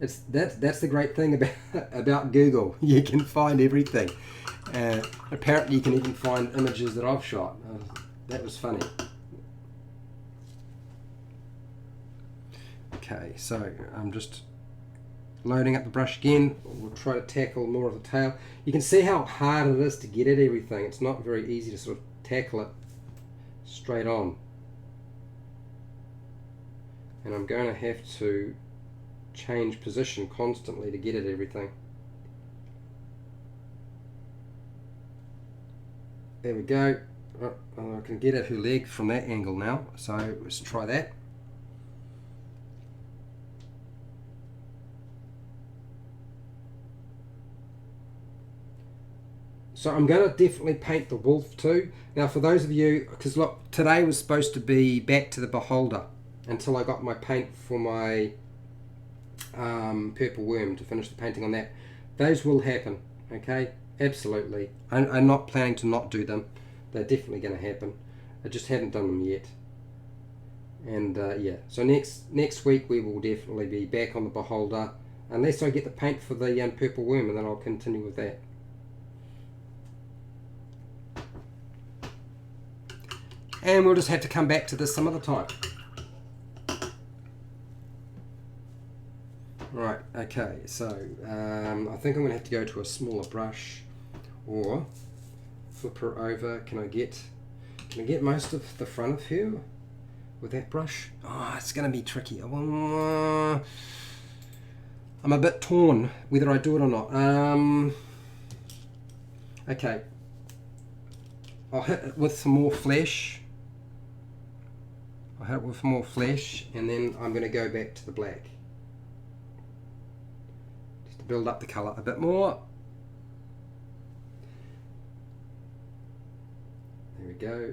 That's the great thing about Google. You can find everything. Apparently, you can even find images that I've shot. That was funny. Okay, so I'm just loading up the brush again. We'll try to tackle more of the tail. You can see how hard it is to get at everything. It's not very easy to sort of tackle it straight on. And I'm going to have to change position constantly to get at everything. There we go. I can get at her leg from that angle now, so let's try that. So I'm going to definitely paint the wolf too. Now for those of you, because look, today was supposed to be back to the beholder until I got my paint for my purple worm to finish the painting on that. Those will happen, okay? Absolutely. I'm not planning to not do them. They're definitely going to happen. I just haven't done them yet. And yeah, so next week we will definitely be back on the beholder, unless I get the paint for the purple worm, and then I'll continue with that. And we'll just have to come back to this some other time. Right, okay, so I think I'm going to have to go to a smaller brush or flip her over. Can I get most of the front of her with that brush? Oh, it's going to be tricky. I'm a bit torn whether I do it or not. Okay, I'll hit it with some more flesh. I'll hit it with more flesh, and then I'm going to go back to the black. Just to build up the colour a bit more. There we go.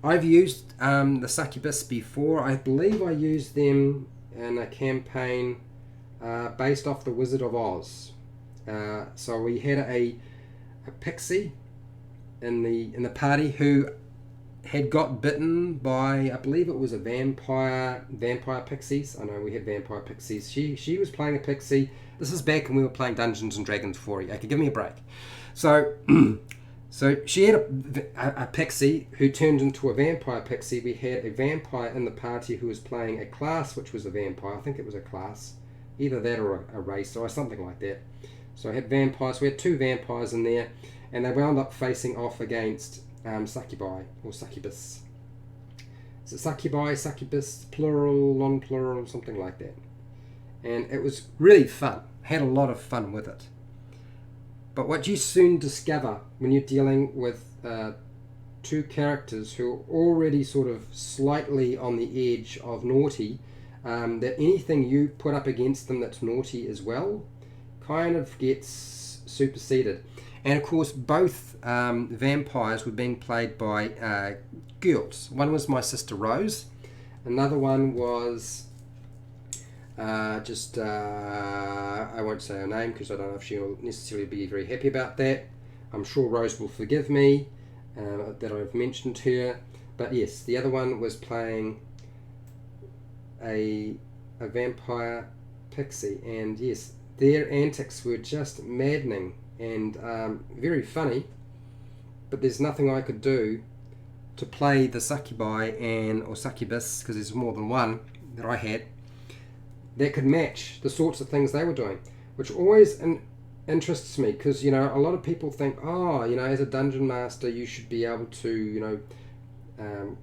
I've used the Succubus before. I believe I used them in a campaign based off the Wizard of Oz. So we had a pixie in the party who had got bitten by, I believe it was a vampire pixies. I know we had vampire pixies. She was playing a pixie. This is back when we were playing Dungeons and Dragons 4. Okay, give me a break. So so she had a pixie who turned into a vampire pixie. We had a vampire in the party who was playing a class which was a vampire. I think it was a class, either that or a race or something like that. So I had vampires. We had two vampires in there, and they wound up facing off against Succubi or Succubus. Is it Succubi, Succubus, plural, non-plural, something like that. And it was really fun. Had a lot of fun with it. But what you soon discover when you're dealing with two characters who are already sort of slightly on the edge of naughty, that anything you put up against them that's naughty as well kind of gets superseded. And of course, both vampires were being played by girls. One was my sister Rose. Another one was I won't say her name because I don't know if she'll necessarily be very happy about that. I'm sure Rose will forgive me that I've mentioned her. But yes, the other one was playing a vampire pixie. And yes, their antics were just maddening and very funny, but there's nothing I could do to play the Succubi or Succubus, because there's more than one that I had, that could match the sorts of things they were doing, which always interests me, because a lot of people think, as a dungeon master you should be able to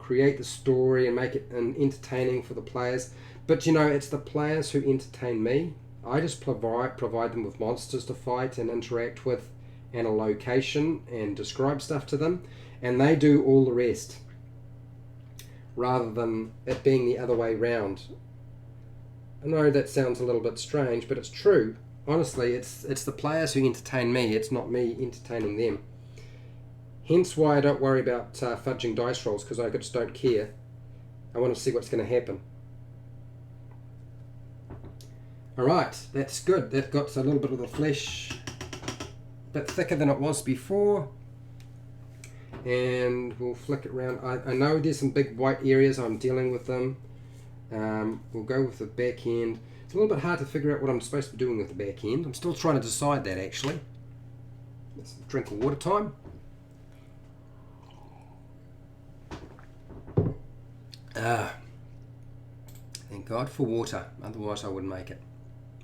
create the story and make it entertaining for the players, but it's the players who entertain me. I just provide them with monsters to fight and interact with, and a location, and describe stuff to them, and they do all the rest, rather than it being the other way round. I know that sounds a little bit strange, but it's true. Honestly, it's the players who entertain me, it's not me entertaining them. Hence why I don't worry about fudging dice rolls, because I just don't care. I want to see what's going to happen. Alright, that's good. That got a little bit of the flesh a bit thicker than it was before. And we'll flick it around. I know there's some big white areas, I'm dealing with them. We'll go with the back end. It's a little bit hard to figure out what I'm supposed to be doing with the back end. I'm still trying to decide that, actually. Let's drink of water time. Thank God for water, otherwise I wouldn't make it.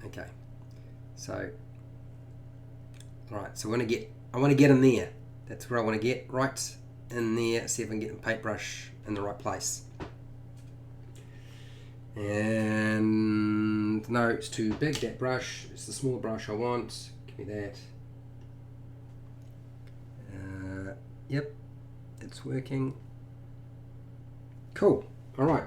Okay, so right, so I want to get in there. That's where I want to get, right in there. See if I can get the paintbrush in the right place. And no, it's too big, that brush. It's the small brush I want. Give me that. Yep, it's working. Cool. All right.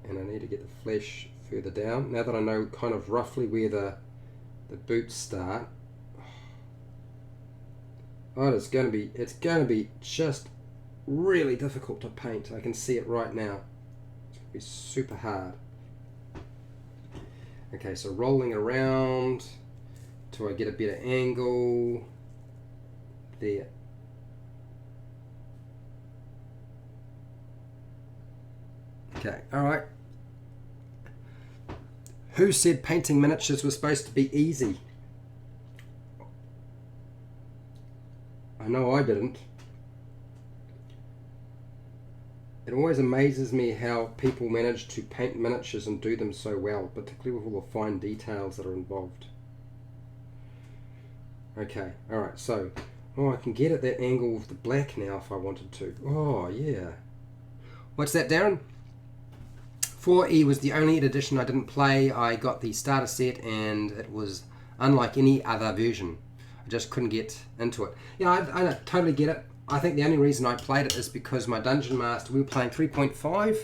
And I need to get the flesh further down. Now that I know kind of roughly where the boots start. Oh, it's going to be just really difficult to paint. I can see it right now. It's going to be super hard. Okay, so rolling around till I get a better angle. There. Okay, alright. Who said painting miniatures was supposed to be easy? I know I didn't. It always amazes me how people manage to paint miniatures and do them so well, particularly with all the fine details that are involved. Okay, alright, so I can get at that angle with the black now if I wanted to. Oh, yeah. What's that, Darren? 4E was the only edition I didn't play. I got the starter set and it was unlike any other version. I just couldn't get into it. Yeah, I totally get it. I think the only reason I played it is because my Dungeon Master, we were playing 3.5,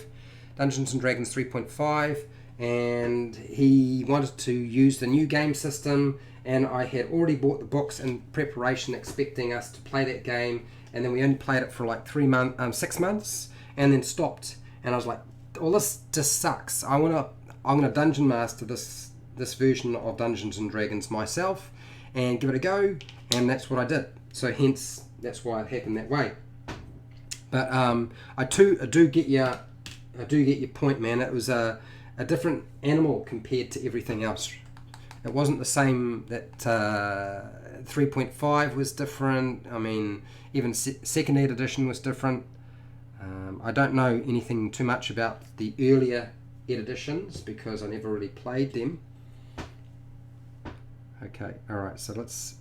Dungeons & Dragons 3.5, and he wanted to use the new game system, and I had already bought the books in preparation expecting us to play that game, and then we only played it for like 6 months, and then stopped. And I was like, well, this just sucks. I'm gonna Dungeon Master this version of Dungeons and Dragons myself and give it a go, and that's what I did. So hence that's why it happened that way. But I do get your point, man. It was a different animal compared to everything else. It wasn't the same. That 3.5 was different. I mean, even second edition was different. I don't know anything too much about the earlier editions because I never really played them. Okay, alright, so let's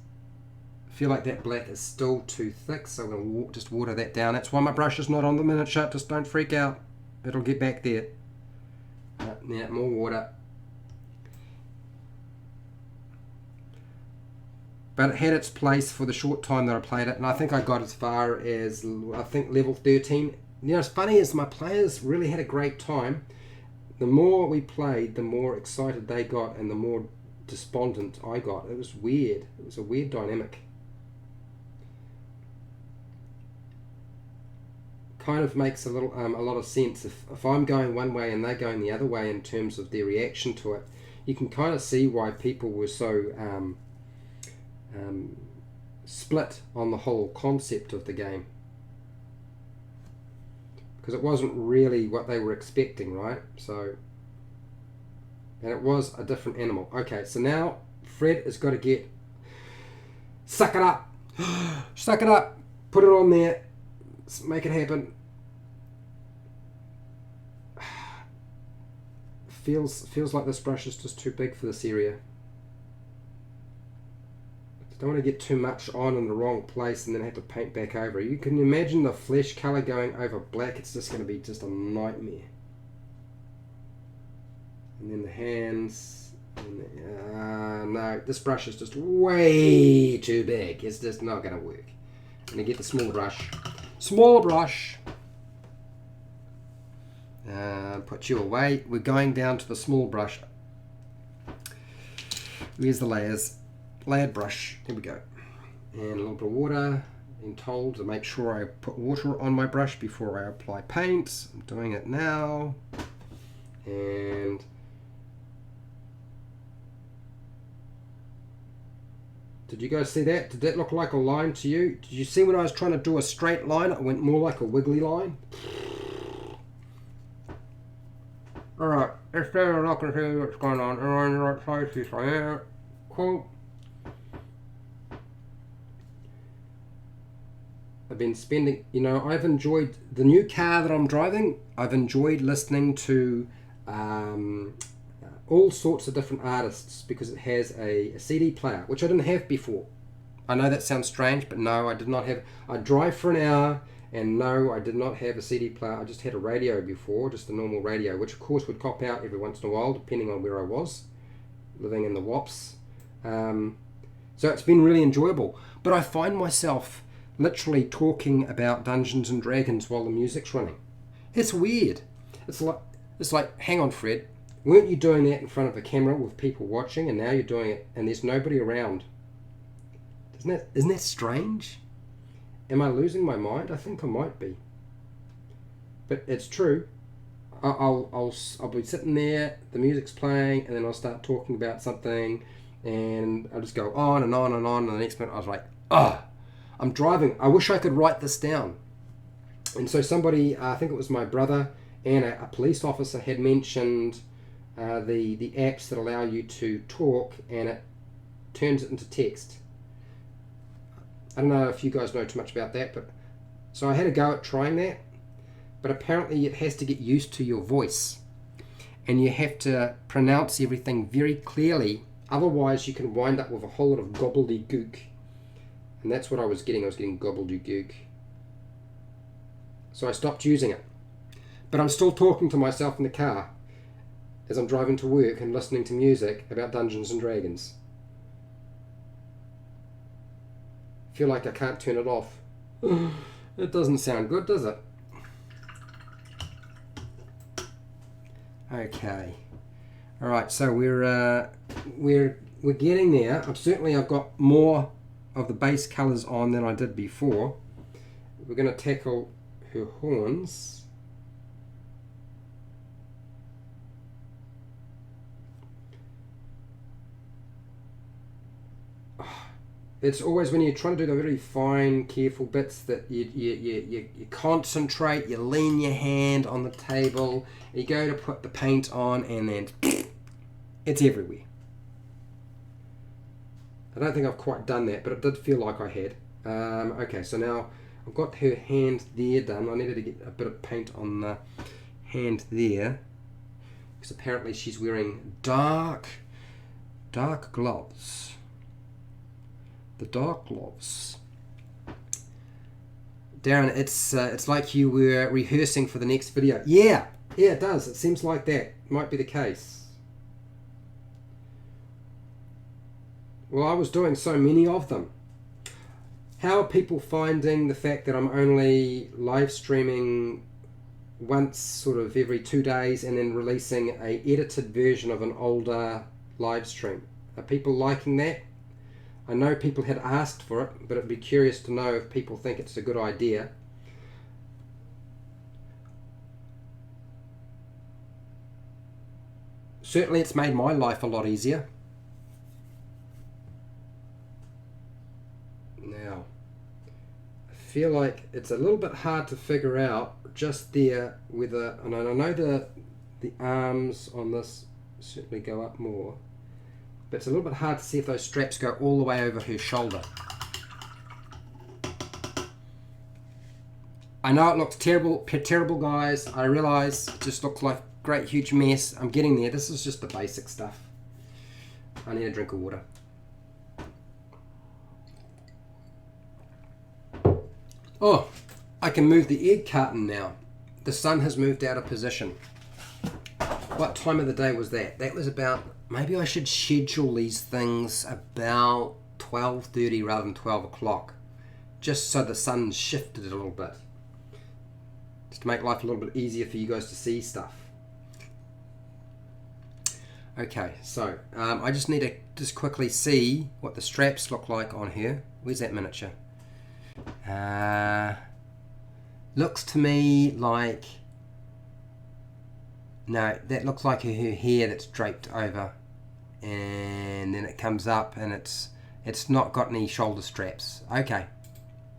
feel like that black is still too thick, so I'm going to just water that down. That's why my brush is not on the miniature. Just don't freak out. It'll get back there. Now, more water. But it had its place for the short time that I played it, and I think I got as far as, I think, level 13. You know, it's funny is my players really had a great time. The more we played, the more excited they got, and the more despondent I got. It was weird. It was a weird dynamic. Kind of makes a lot of sense. If I'm going one way and they're going the other way in terms of their reaction to it, you can kind of see why people were so split on the whole concept of the game. Because it wasn't really what they were expecting, right? So, and it was a different animal. Okay, so now Fred has got to suck it up. Suck it up. Put it on there. Let's make it happen. Feels like this brush is just too big for this area. Don't want to get too much on in the wrong place and then have to paint back over. You can imagine the flesh color going over black. It's just going to be just a nightmare. And then the hands. And no, this brush is just way too big. It's just not going to work. I'm going to get the smaller brush. Smaller brush. Put you away. We're going down to the small brush. Where's the layers? Layered brush. Here we go. And a little bit of water. I'm told to make sure I put water on my brush before I apply paint. I'm doing it now. And did you guys see that? Did that look like a line to you? Did you see when I was trying to do a straight line, it went more like a wiggly line? Alright, let's take a look and see what's going on. Am I in the right place? Yes, I am. Cool. I've been spending, you know, I've enjoyed the new car that I'm driving. I've enjoyed listening to all sorts of different artists because it has a CD player, which I didn't have before. I know that sounds strange, but no, I did not have. I drive for an hour, and no, I did not have a CD player. I just had a radio before, just a normal radio, which of course would cop out every once in a while, depending on where I was, living in the Wops. So it's been really enjoyable. But I find myself literally talking about Dungeons and Dragons while the music's running. It's weird. It's like, hang on, Fred, weren't you doing that in front of a camera with people watching, and now you're doing it and there's nobody around? Isn't that strange? Am I losing my mind? I think I might be. But it's true. I'll be sitting there, the music's playing, and then I'll start talking about something, and I'll just go on and on and on, and the next minute I was like, I'm driving. I wish I could write this down. And so somebody, I think it was my brother, and a police officer had mentioned the apps that allow you to talk, and it turns it into text. I don't know if you guys know too much about that, but so I had a go at trying that, but apparently it has to get used to your voice, and you have to pronounce everything very clearly, otherwise you can wind up with a whole lot of gobbledygook, and that's what I was getting. I was getting gobbledygook, so I stopped using it. But I'm still talking to myself in the car as I'm driving to work and listening to music about Dungeons and Dragons. I feel like I can't turn it off. It doesn't sound good, does it? Okay. All right. So we're getting there. I've got more of the base colors on than I did before. We're going to tackle her horns. It's always when you're trying to do the really fine, careful bits that you concentrate, you lean your hand on the table, you go to put the paint on, and then it's everywhere. I don't think I've quite done that, but it did feel like I had. Okay, so now I've got her hand there done. I needed to get a bit of paint on the hand there, because apparently she's wearing dark gloves. The dark gloves. Darren, it's like you were rehearsing for the next video. Yeah, it does. It seems like that might be the case. Well, I was doing so many of them. How are people finding the fact that I'm only live streaming once sort of every 2 days and then releasing a edited version of an older live stream? Are people liking that? I know people had asked for it, but it'd be curious to know if people think it's a good idea. Certainly it's made my life a lot easier. Now, I feel like it's a little bit hard to figure out just there whether, and I know the arms on this certainly go up more, but it's a little bit hard to see if those straps go all the way over her shoulder. I know it looks terrible guys. I realise it just looks like a great huge mess. I'm getting there. This is just the basic stuff. I need a drink of water. Oh, I can move the egg carton now. The sun has moved out of position. What time of the day was that? That was about, maybe I should schedule these things about 12:30 rather than 12 o'clock. Just so the sun shifted a little bit. Just to make life a little bit easier for you guys to see stuff. Okay, so I just need to just quickly see what the straps look like on here. Where's that miniature? Looks to me like... No, that looks like her hair that's draped over. And then it comes up and it's not got any shoulder straps. Okay,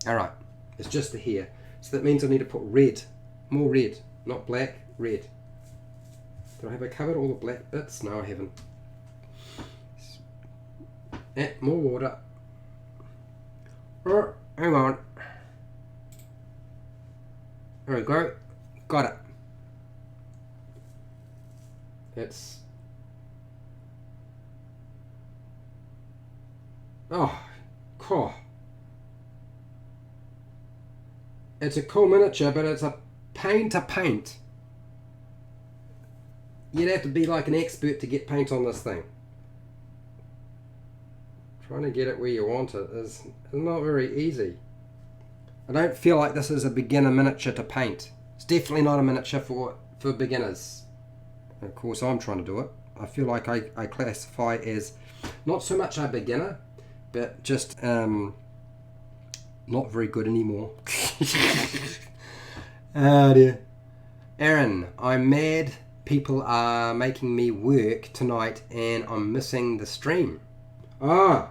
alright. It's just the hair. So that means I need to put red. More red. Not black, red. Have I covered all the black bits? No, I haven't. More water. Oh, hang on. There we go. Got it. It's... Oh, cool. It's a cool miniature, but it's a pain to paint. You'd have to be like an expert to get paint on this thing. Trying to get it where you want it is not very easy. I don't feel like this is a beginner miniature to paint. It's definitely not a miniature for beginners. And of course I'm trying to do it. I feel like I classify as not so much a beginner, but just not very good anymore. Oh dear. Aaron, I'm mad. People are making me work tonight and I'm missing the stream. Oh,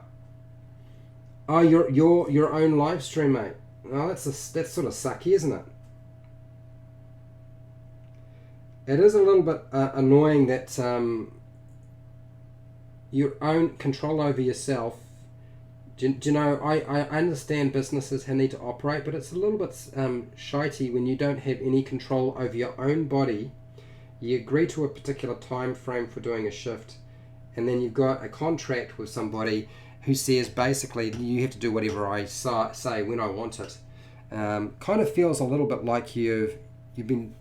your own live stream, mate. Oh, that's sort of sucky, isn't it? It is a little bit annoying that your own control over yourself. Do you know, I understand businesses need to operate, but it's a little bit shitey when you don't have any control over your own body. You agree to a particular time frame for doing a shift, and then you've got a contract with somebody who says basically you have to do whatever I say when I want it. Kind of feels a little bit like you've been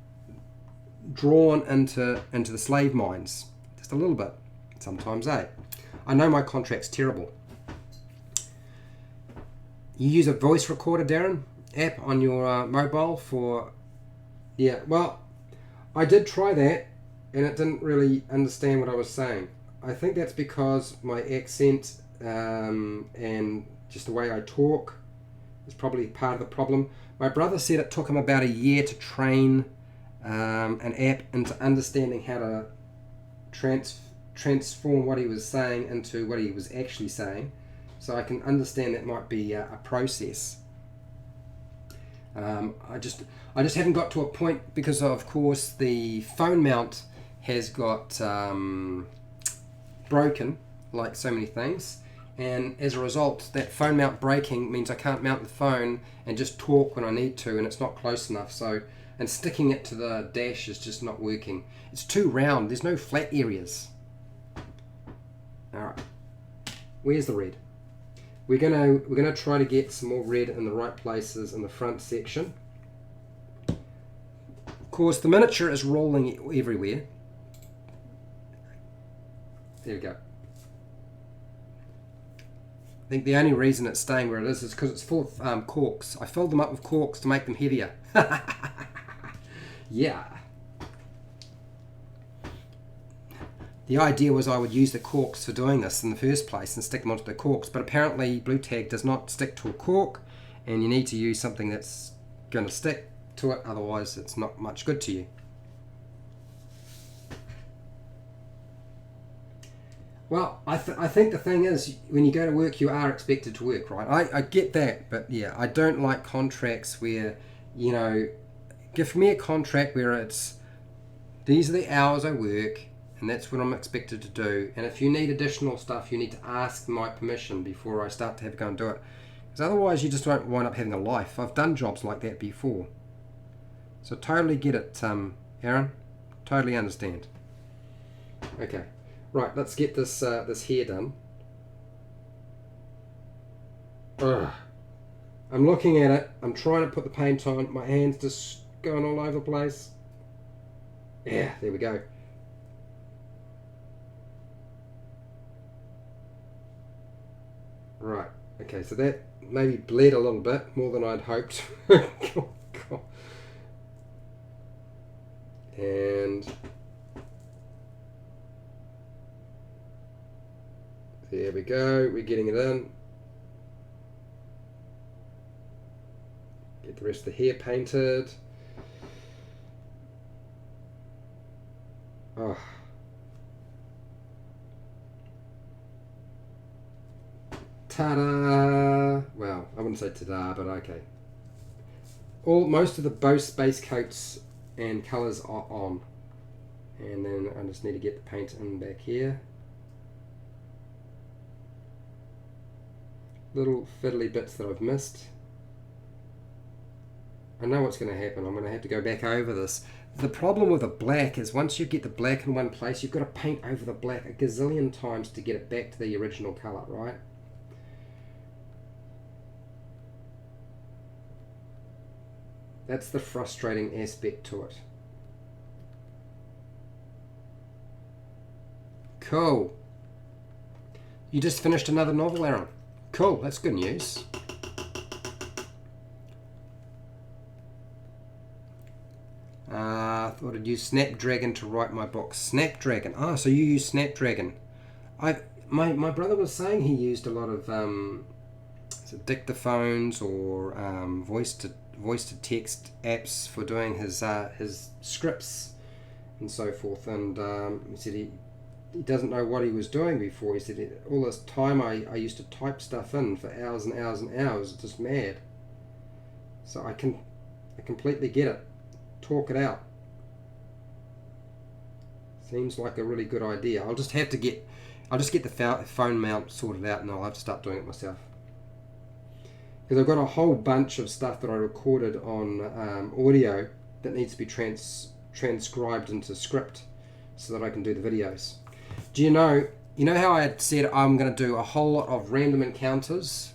drawn into the slave mines, just a little bit. Sometimes, I know my contract's terrible. You use a voice recorder, Darren, app on your mobile for... Yeah, well, I did try that and it didn't really understand what I was saying. I think that's because my accent and just the way I talk is probably part of the problem. My brother said it took him about a year to train an app into understanding how to transform what he was saying into what he was actually saying. So I can understand that might be a process. I just haven't got to a point because of course the phone mount has got broken, like so many things, and as a result that phone mount breaking means I can't mount the phone and just talk when I need to, and it's not close enough, so, and sticking it to the dash is just not working. It's too round, there's no flat areas. Alright, where's the red? We're gonna try to get some more red in the right places in the front section. Of course, the miniature is rolling everywhere. There we go. I think the only reason it's staying where it is because it's full of corks. I filled them up with corks to make them heavier. Yeah. The idea was I would use the corks for doing this in the first place and stick them onto the corks, but apparently Blue Tag does not stick to a cork, and you need to use something that's going to stick to it, otherwise it's not much good to you. Well, I think the thing is, when you go to work, you are expected to work, right? I get that, but yeah, I don't like contracts where, you know, give me a contract where it's, these are the hours I work, and that's what I'm expected to do, and if you need additional stuff, you need to ask my permission before I start to have to go and do it, because otherwise you just won't wind up having a life. I've done jobs like that before, so totally get it, Aaron, totally understand. Okay, right, let's get this this hair done. Ugh. I'm looking at it, I'm trying to put the paint on, my hand's just going all over the place. Yeah, there we go. Right, okay, so that maybe bled a little bit more than I'd hoped. And there we go, we're getting it in. Get the rest of the hair painted. Oh. Ta-da! Well, I wouldn't say ta-da, but okay. Most of the base coats and colours are on. And then I just need to get the paint in back here. Little fiddly bits that I've missed. I know what's going to happen. I'm going to have to go back over this. The problem with a black is once you get the black in one place, you've got to paint over the black a gazillion times to get it back to the original colour, right? That's the frustrating aspect to it. Cool. You just finished another novel, Aaron. Cool, that's good news. I thought I'd use Snapdragon to write my book. Snapdragon. Ah, so you use Snapdragon. My brother was saying he used a lot of dictaphones or voice to text apps for doing his scripts and so forth. And he said he doesn't know what he was doing before. He said all this time I used to type stuff in for hours and hours and hours. It's just mad. So I completely get it. Talk it out. Seems like a really good idea. I'll just get the phone mount sorted out, and I'll have to start doing it myself. Because I've got a whole bunch of stuff that I recorded on audio that needs to be transcribed into script so that I can do the videos. Do you know how I had said I'm going to do a whole lot of random encounters?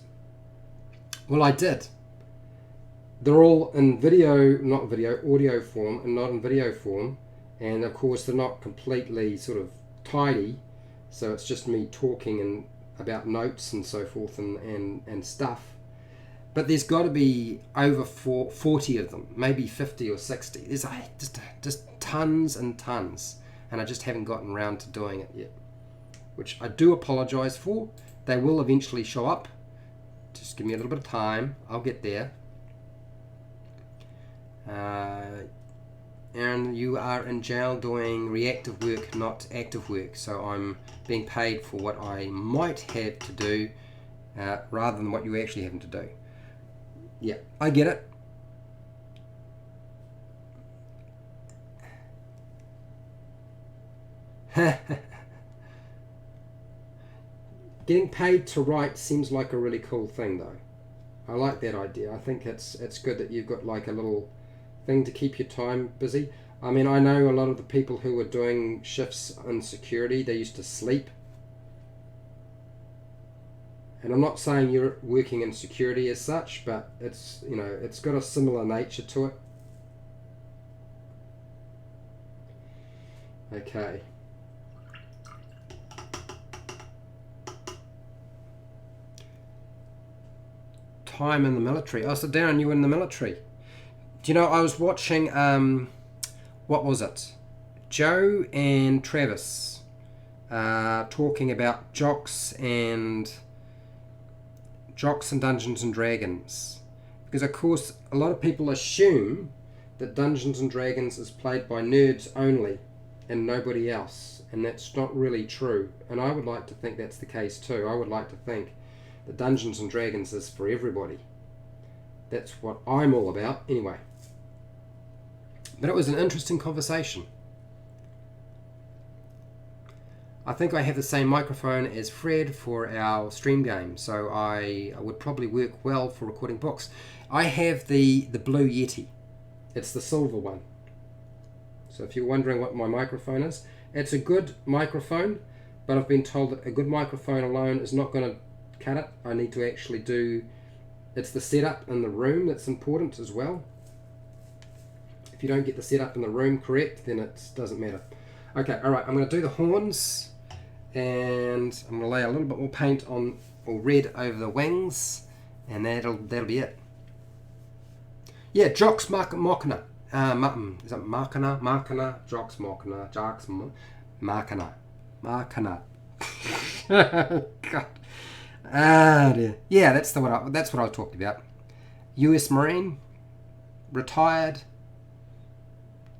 Well, I did. They're all in audio form and not in video form. And of course they're not completely sort of tidy. So it's just me talking about notes and so forth and stuff. But there's got to be over 40 of them, maybe 50 or 60. There's just tons and tons. And I just haven't gotten around to doing it yet. Which I do apologise for. They will eventually show up. Just give me a little bit of time. I'll get there. Aaron, you are in jail doing reactive work, not active work. So I'm being paid for what I might have to do rather than what you're actually having to do. Yeah, I get it. Getting paid to write seems like a really cool thing, though. I like that idea. I think it's good that you've got like a little thing to keep your time busy. I mean, I know a lot of the people who were doing shifts in security, they used to sleep. And I'm not saying you're working in security as such, but it's got a similar nature to it. Okay. Time in the military. Oh, so Darren, you were in the military. Do you know, I was watching, what was it? Joe and Travis talking about jocks and Dungeons and Dragons. Because of course, a lot of people assume that Dungeons and Dragons is played by nerds only and nobody else. And that's not really true. And I would like to think that's the case too. I would like to think that Dungeons and Dragons is for everybody. That's what I'm all about anyway. But it was an interesting conversation. I think I have the same microphone as Fred for our stream game, so I would probably work well for recording books. I have the Blue Yeti. It's the silver one. So if you're wondering what my microphone is, it's a good microphone, but I've been told that a good microphone alone is not going to cut it. I need to actually it's the setup in the room that's important as well. If you don't get the setup in the room correct, then it doesn't matter. Okay, alright, I'm going to do the horns, and I'm going to lay a little bit more paint on, or red over the wings, and that'll be it. Yeah, Jox Machina. Is it Machina? Machina? Jox Machina. Jox Machina. Machina. God. Ah, dear. Yeah, that's what I was talking about. US Marine, retired,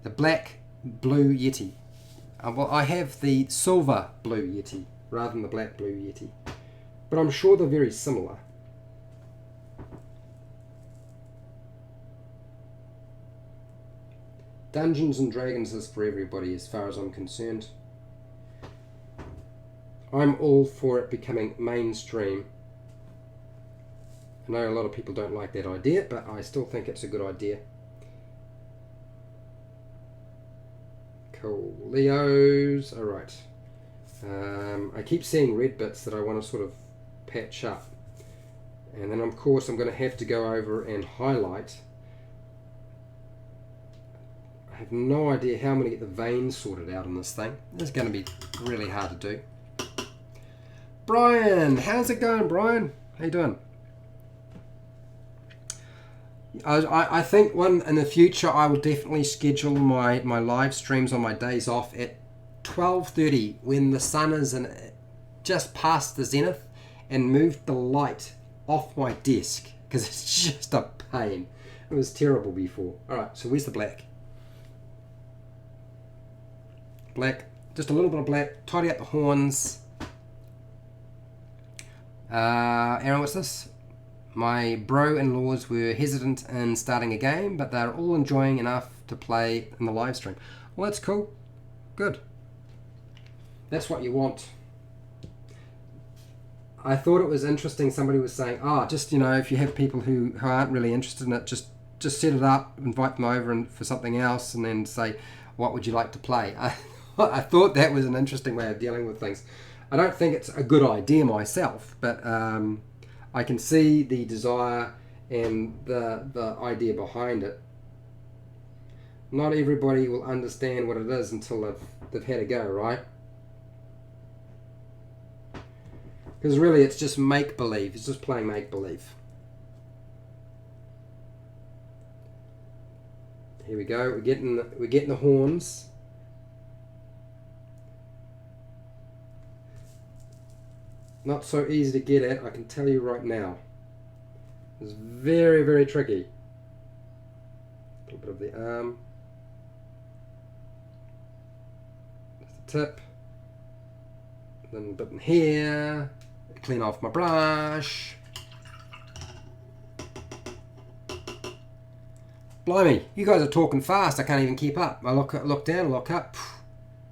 the black blue Yeti. Well, I have the silver blue Yeti rather than the black blue Yeti, but I'm sure they're very similar. Dungeons and Dragons is for everybody as far as I'm concerned. I'm all for it becoming mainstream. I know a lot of people don't like that idea, but I still think it's a good idea. Cool. Leos. Alright. I keep seeing red bits that I want to sort of patch up. And then of course I'm going to have to go over and highlight. I have no idea how I'm going to get the veins sorted out on this thing. It's going to be really hard to do. Brian, how's it going, Brian? How you doing? I think in the future I will definitely schedule my live streams on my days off at 12:30 when the sun is just past the zenith, and move the light off my desk because it's just a pain. It was terrible before. Alright, so where's the black? Black, just a little bit of black, tidy up the horns. Aaron, what's this? My bro-in-laws were hesitant in starting a game, but they're all enjoying enough to play in the live stream. Well, that's cool. Good. That's what you want. I thought it was interesting. Somebody was saying, just, if you have people who aren't really interested in it, just set it up, invite them over and for something else, and then say, what would you like to play? I thought that was an interesting way of dealing with things. I don't think it's a good idea myself, but I can see the desire and the idea behind it. Not everybody will understand what it is until they've had a go, right? Because really it's just make-believe. It's just playing make-believe. Here we go. We're getting the horns. Not so easy to get at, I can tell you right now. It's very, very tricky. A little bit of the arm. There's the tip. Then a bit in here. Clean off my brush. Blimey, you guys are talking fast. I can't even keep up. I look down, look up.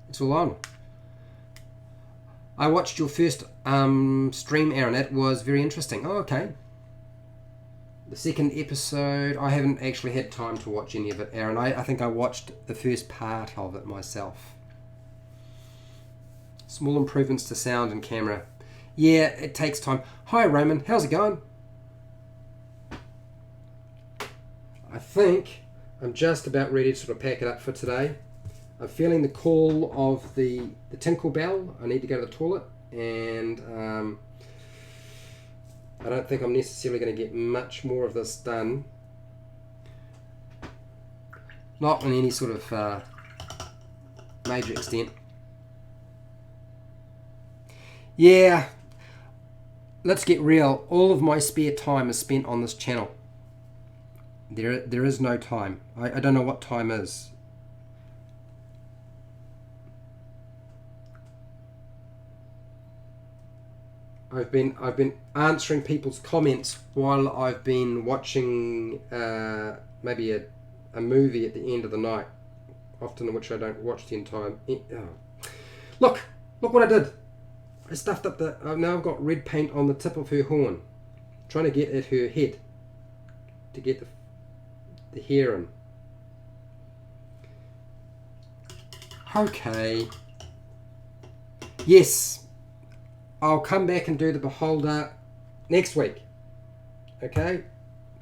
It's all on. I watched your first stream, Aaron. It was very interesting. Oh, okay. The second episode, I haven't actually had time to watch any of it, Aaron. I think I watched the first part of it myself. Small improvements to sound and camera. Yeah, it takes time. Hi, Roman. How's it going? I think I'm just about ready to sort of pack it up for today. I'm feeling the call of the tinkle bell. I need to go to the toilet, and I don't think I'm necessarily going to get much more of this done. Not in any sort of major extent. Yeah, let's get real. All of my spare time is spent on this channel. There is no time. I don't know what time is. I've been answering people's comments while I've been watching maybe a movie at the end of the night, often which I don't watch the entire. Look what I did! I stuffed up now I've got red paint on the tip of her horn, trying to get at her head to get the hair in. Okay. Yes. I'll come back and do the beholder next week. Okay?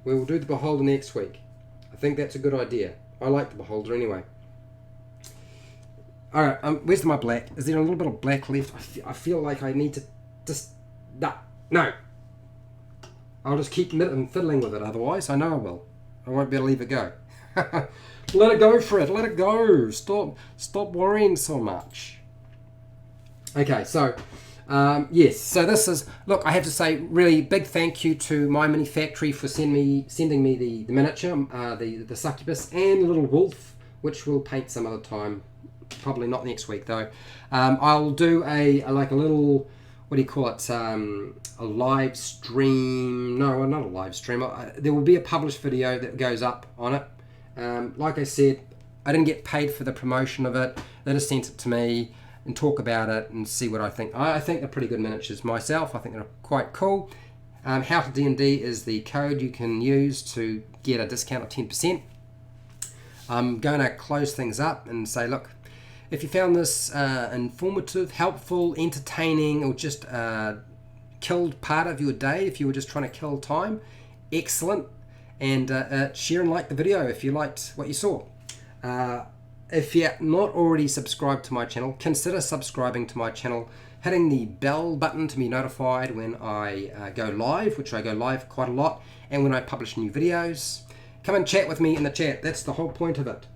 We will do the beholder next week. I think that's a good idea. I like the beholder anyway. All right, where's my black? Is there a little bit of black left? I feel like I need to just... No. I'll just keep fiddling with it, otherwise I know I will. I won't be able to leave it go. Let it go, Fred. Let it go. Stop worrying so much. Okay, so yes. So this is, look, I have to say, really big thank you to MyMiniFactory for sending me the miniature, the succubus and the little wolf, which we'll paint some other time. Probably not next week though. I'll do a little, what do you call it? A live stream. No, not a live stream. There will be a published video that goes up on it. Like I said, I didn't get paid for the promotion of it. They just sent it to me and talk about it and see what I think. I think they're pretty good miniatures myself. I think they're quite cool. HowtoDandD is the code you can use to get a discount of 10%. I'm going to close things up and say, look, if you found this informative, helpful, entertaining, or just killed part of your day, if you were just trying to kill time, excellent. And share and like the video if you liked what you saw. If you're not already subscribed to my channel, consider subscribing to my channel, hitting the bell button to be notified when I go live, which I go live quite a lot, and when I publish new videos. Come and chat with me in the chat. That's the whole point of it.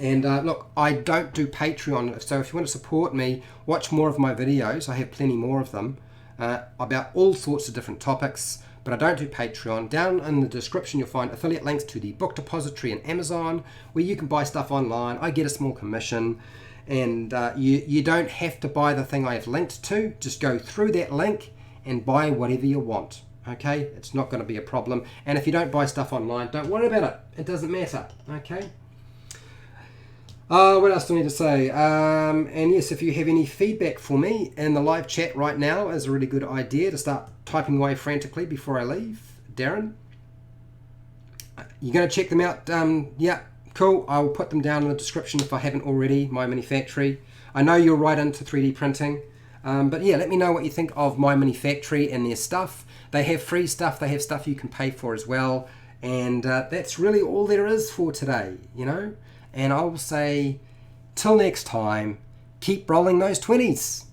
And look, I don't do Patreon, so if you want to support me, watch more of my videos. I have plenty more of them about all sorts of different topics. But I don't do Patreon. Down in the description you'll find affiliate links to the book depository and Amazon, where you can buy stuff online. I get a small commission, and you don't have to buy the thing I have linked to. Just go through that link and buy whatever you want. Okay, it's not going to be a problem. And if you don't buy stuff online, don't worry about it. It doesn't matter. Okay. What else do I need to say? And yes, if you have any feedback for me in the live chat right now, is a really good idea to start typing away frantically before I leave. Darren, you're going to check them out? Yeah, cool. I'll put them down in the description if I haven't already. MyMiniFactory. I know you're right into 3D printing, but yeah, let me know what you think of MyMiniFactory and their stuff. They have free stuff. They have stuff you can pay for as well, and that's really all there is for today. You know. And I will say, till next time, keep rolling those 20s.